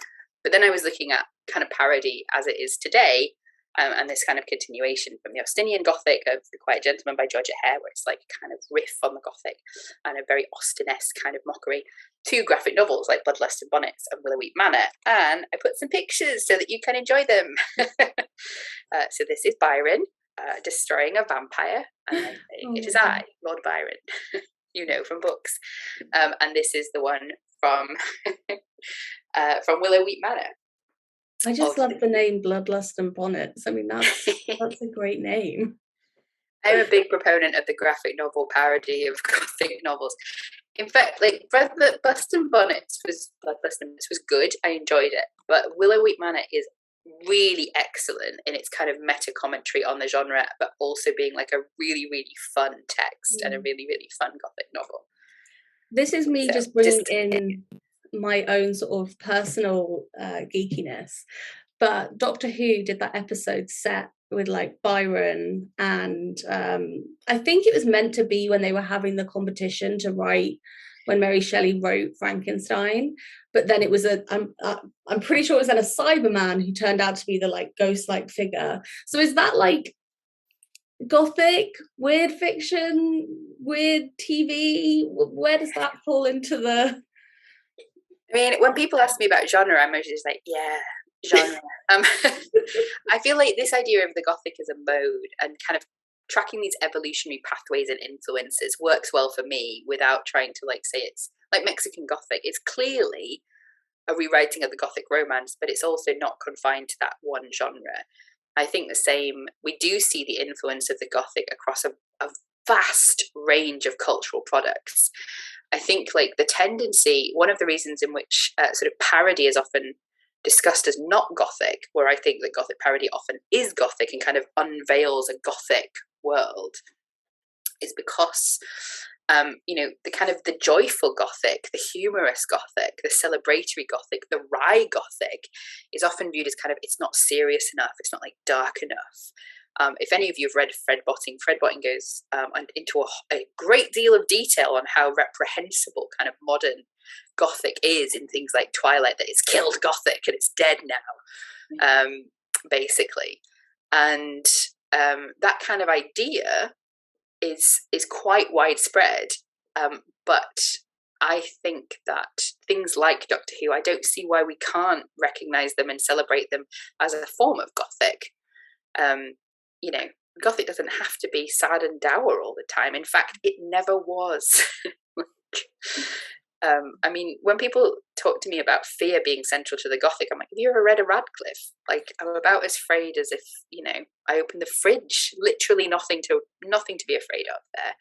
Speaker 2: But then I was looking at kind of parody as it is today. And this kind of continuation from the Austinian Gothic of The Quiet Gentleman by Georgia Hare, where it's like a kind of riff on the Gothic and a very Austen-esque kind of mockery, to graphic novels like Bloodlust and Bonnets and Willowweep Manor. And I put some pictures so that you can enjoy them. So this is Byron destroying a vampire, and I'm saying, it is I, Lord Byron, from books. And this is the one from Willowweep Manor.
Speaker 1: I just love the name Bloodlust and Bonnets. I mean, that's a great name.
Speaker 2: I'm a big proponent of the graphic novel parody of Gothic novels. In fact, like Bloodlust and Bonnets was good. I enjoyed it, but Willowweep Manor is really excellent in its kind of meta commentary on the genre, but also being like a really, really fun text and a really, really fun Gothic novel.
Speaker 1: This is me just bringing in my own sort of personal geekiness, but Doctor Who did that episode set with like Byron, and I think it was meant to be when they were having the competition to write, when Mary Shelley wrote Frankenstein, but then it was I'm pretty sure it was then a Cyberman who turned out to be the like ghost-like figure. So is that like Gothic, weird fiction, weird TV? Where does that fall into the...
Speaker 2: I mean, when people ask me about genre, I'm usually just like, yeah, genre. I feel like this idea of the Gothic as a mode and kind of tracking these evolutionary pathways and influences works well for me without trying to like say it's like Mexican Gothic. It's clearly a rewriting of the Gothic romance, but it's also not confined to that one genre. I think the same, we do see the influence of the Gothic across a vast range of cultural products. I think like the tendency, one of the reasons in which sort of parody is often discussed as not Gothic, where I think that Gothic parody often is Gothic and kind of unveils a Gothic world, is because the kind of the joyful Gothic, the humorous Gothic, the celebratory Gothic, the wry Gothic is often viewed as kind of, it's not serious enough, it's not like dark enough. If any of you have read Fred Botting goes into a great deal of detail on how reprehensible kind of modern Gothic is in things like Twilight, that it's killed Gothic and it's dead now, basically. And that kind of idea is quite widespread. But I think that things like Doctor Who, I don't see why we can't recognise them and celebrate them as a form of Gothic. Gothic doesn't have to be sad and dour all the time. In fact, it never was. I mean, when people talk to me about fear being central to the Gothic, I'm like, have you ever read a Radcliffe? Like, I'm about as afraid as if, I opened the fridge. Literally nothing to be afraid of there.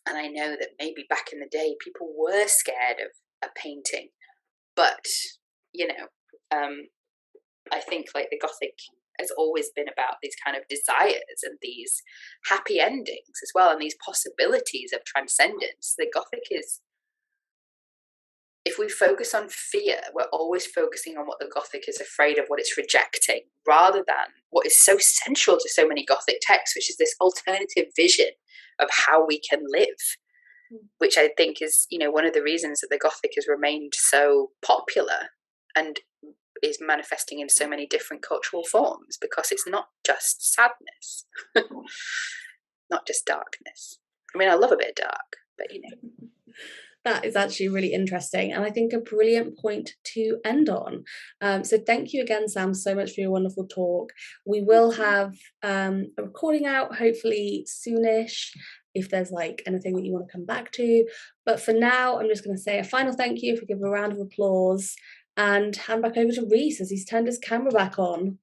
Speaker 2: And I know that maybe back in the day, people were scared of a painting. But, I think like the Gothic has always been about these kind of desires and these happy endings as well, and these possibilities of transcendence. The Gothic is if we focus on fear, we're always focusing on what the Gothic is afraid of, what it's rejecting, rather than what is so central to so many Gothic texts, which is this alternative vision of how we can live, which I think is, one of the reasons that the Gothic has remained so popular and is manifesting in so many different cultural forms, because it's not just sadness, not just darkness. I mean, I love a bit of dark, but
Speaker 1: That is actually really interesting, and I think a brilliant point to end on. So thank you again, Sam, so much for your wonderful talk. We will have a recording out hopefully soonish if there's like anything that you want to come back to. But for now, I'm just going to say a final thank you, if we give a round of applause, and hand back over to Reese as he's turned his camera back on.